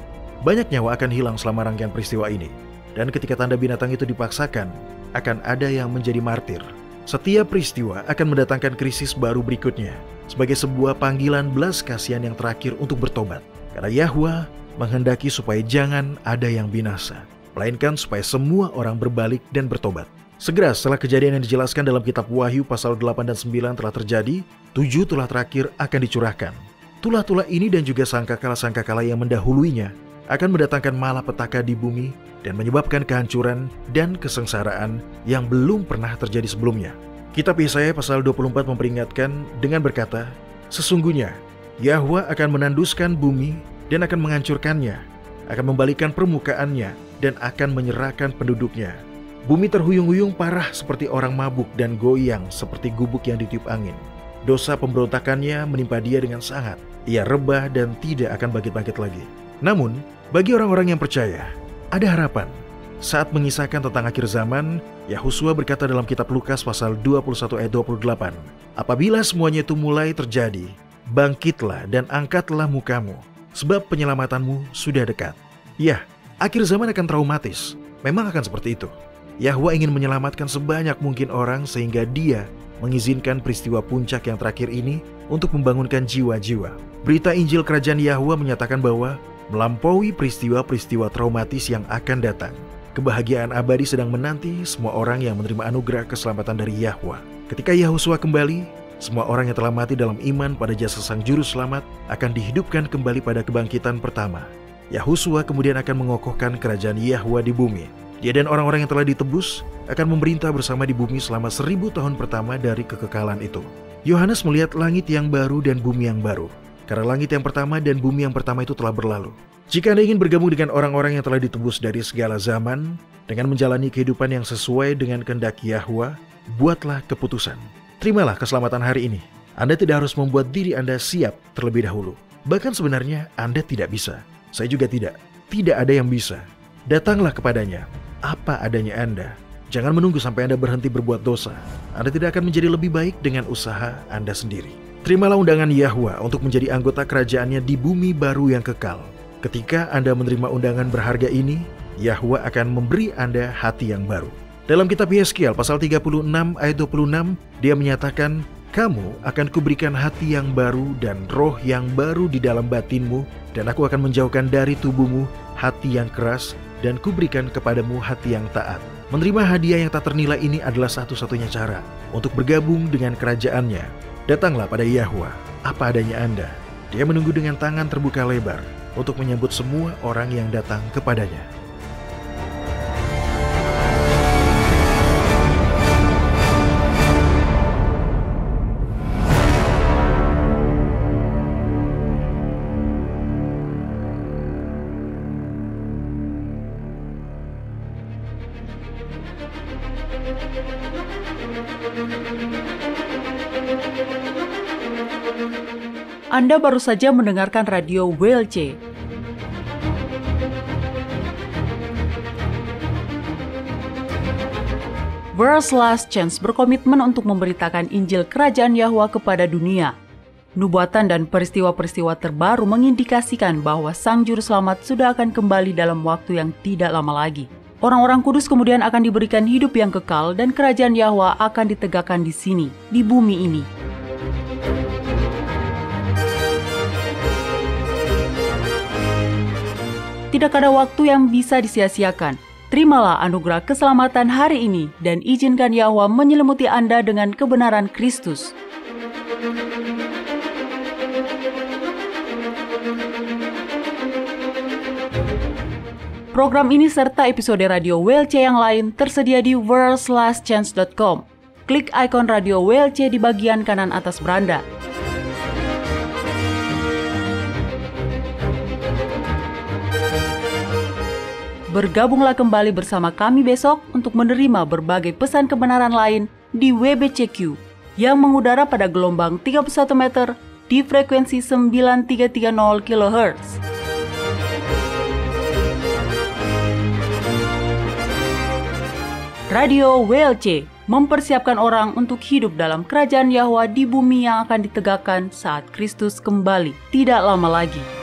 Banyak nyawa akan hilang selama rangkaian peristiwa ini. Dan ketika tanda binatang itu dipaksakan, akan ada yang menjadi martir. Setiap peristiwa akan mendatangkan krisis baru berikutnya, sebagai sebuah panggilan belas kasihan yang terakhir untuk bertobat. Karena Yahwa menghendaki supaya jangan ada yang binasa, melainkan supaya semua orang berbalik dan bertobat. Segera setelah kejadian yang dijelaskan dalam kitab Wahyu pasal 8 dan 9 telah terjadi, 7 tulah terakhir akan dicurahkan. Tulah-tulah ini dan juga sangkakala-sangkakala yang mendahuluinya akan mendatangkan malapetaka di bumi dan menyebabkan kehancuran dan kesengsaraan yang belum pernah terjadi sebelumnya. Kitab Yesaya pasal 24 memperingatkan dengan berkata, sesungguhnya Yahwa akan menanduskan bumi dan akan menghancurkannya, akan membalikan permukaannya dan akan menyerahkan penduduknya. Bumi terhuyung-huyung parah seperti orang mabuk dan goyang seperti gubuk yang ditiup angin. Dosa pemberontakannya menimpa dia dengan sangat. Ia rebah dan tidak akan bangkit-bangkit lagi. Namun, bagi orang-orang yang percaya, ada harapan. Saat mengisahkan tentang akhir zaman, Yahusua berkata dalam kitab Lukas pasal 21 ayat 28, apabila semuanya itu mulai terjadi, bangkitlah dan angkatlah mukamu, sebab penyelamatanmu sudah dekat. Ya, akhir zaman akan traumatis. Memang akan seperti itu. Yahwa ingin menyelamatkan sebanyak mungkin orang sehingga dia mengizinkan peristiwa puncak yang terakhir ini untuk membangunkan jiwa-jiwa. Berita Injil Kerajaan Yahwa menyatakan bahwa melampaui peristiwa-peristiwa traumatis yang akan datang, kebahagiaan abadi sedang menanti semua orang yang menerima anugerah keselamatan dari Yahwa. Ketika Yahusua kembali, semua orang yang telah mati dalam iman pada jasa Sang Juru Selamat akan dihidupkan kembali pada kebangkitan pertama. Yahusua kemudian akan mengokohkan kerajaan Yahwa di bumi. Dia dan orang-orang yang telah ditebus akan memerintah bersama di bumi selama 1000 tahun pertama dari kekekalan itu. Yohanes melihat langit yang baru dan bumi yang baru, karena langit yang pertama dan bumi yang pertama itu telah berlalu. Jika Anda ingin bergabung dengan orang-orang yang telah ditebus dari segala zaman, dengan menjalani kehidupan yang sesuai dengan kehendak Yahwa, buatlah keputusan. Terimalah keselamatan hari ini. Anda tidak harus membuat diri Anda siap terlebih dahulu. Bahkan sebenarnya Anda tidak bisa. Saya juga tidak. Tidak ada yang bisa. Datanglah kepadanya, apa adanya Anda. Jangan menunggu sampai Anda berhenti berbuat dosa. Anda tidak akan menjadi lebih baik dengan usaha Anda sendiri. Terimalah undangan Yahwa untuk menjadi anggota kerajaannya di bumi baru yang kekal. Ketika Anda menerima undangan berharga ini, Yahwa akan memberi Anda hati yang baru. Dalam kitab Yeskiel pasal 36 ayat 26, dia menyatakan, kamu akan kuberikan hati yang baru dan roh yang baru di dalam batinmu, dan aku akan menjauhkan dari tubuhmu hati yang keras, dan kuberikan kepadamu hati yang taat. Menerima hadiah yang tak ternilai ini adalah satu-satunya cara untuk bergabung dengan kerajaannya. Datanglah pada Yahwa, apa adanya Anda. Dia menunggu dengan tangan terbuka lebar untuk menyambut semua orang yang datang kepadanya. Anda baru saja mendengarkan radio WLC. World's Last Chance berkomitmen untuk memberitakan Injil Kerajaan Yahwa kepada dunia. Nubuatan dan peristiwa-peristiwa terbaru mengindikasikan bahwa Sang Juru Selamat sudah akan kembali dalam waktu yang tidak lama lagi. Orang-orang kudus kemudian akan diberikan hidup yang kekal dan Kerajaan Yahwa akan ditegakkan di sini, di bumi ini. Tidak ada waktu yang bisa disia-siakan. Terimalah anugerah keselamatan hari ini dan izinkan Yahwa menyelimuti Anda dengan kebenaran Kristus. Program ini serta episode radio WLC yang lain tersedia di worldslastchance.com. Klik ikon radio WLC di bagian kanan atas beranda. Bergabunglah kembali bersama kami besok untuk menerima berbagai pesan kebenaran lain di WBCQ yang mengudara pada gelombang 31 meter di frekuensi 9330 kHz. Radio WLC mempersiapkan orang untuk hidup dalam kerajaan Yahwa di bumi yang akan ditegakkan saat Kristus kembali tidak lama lagi.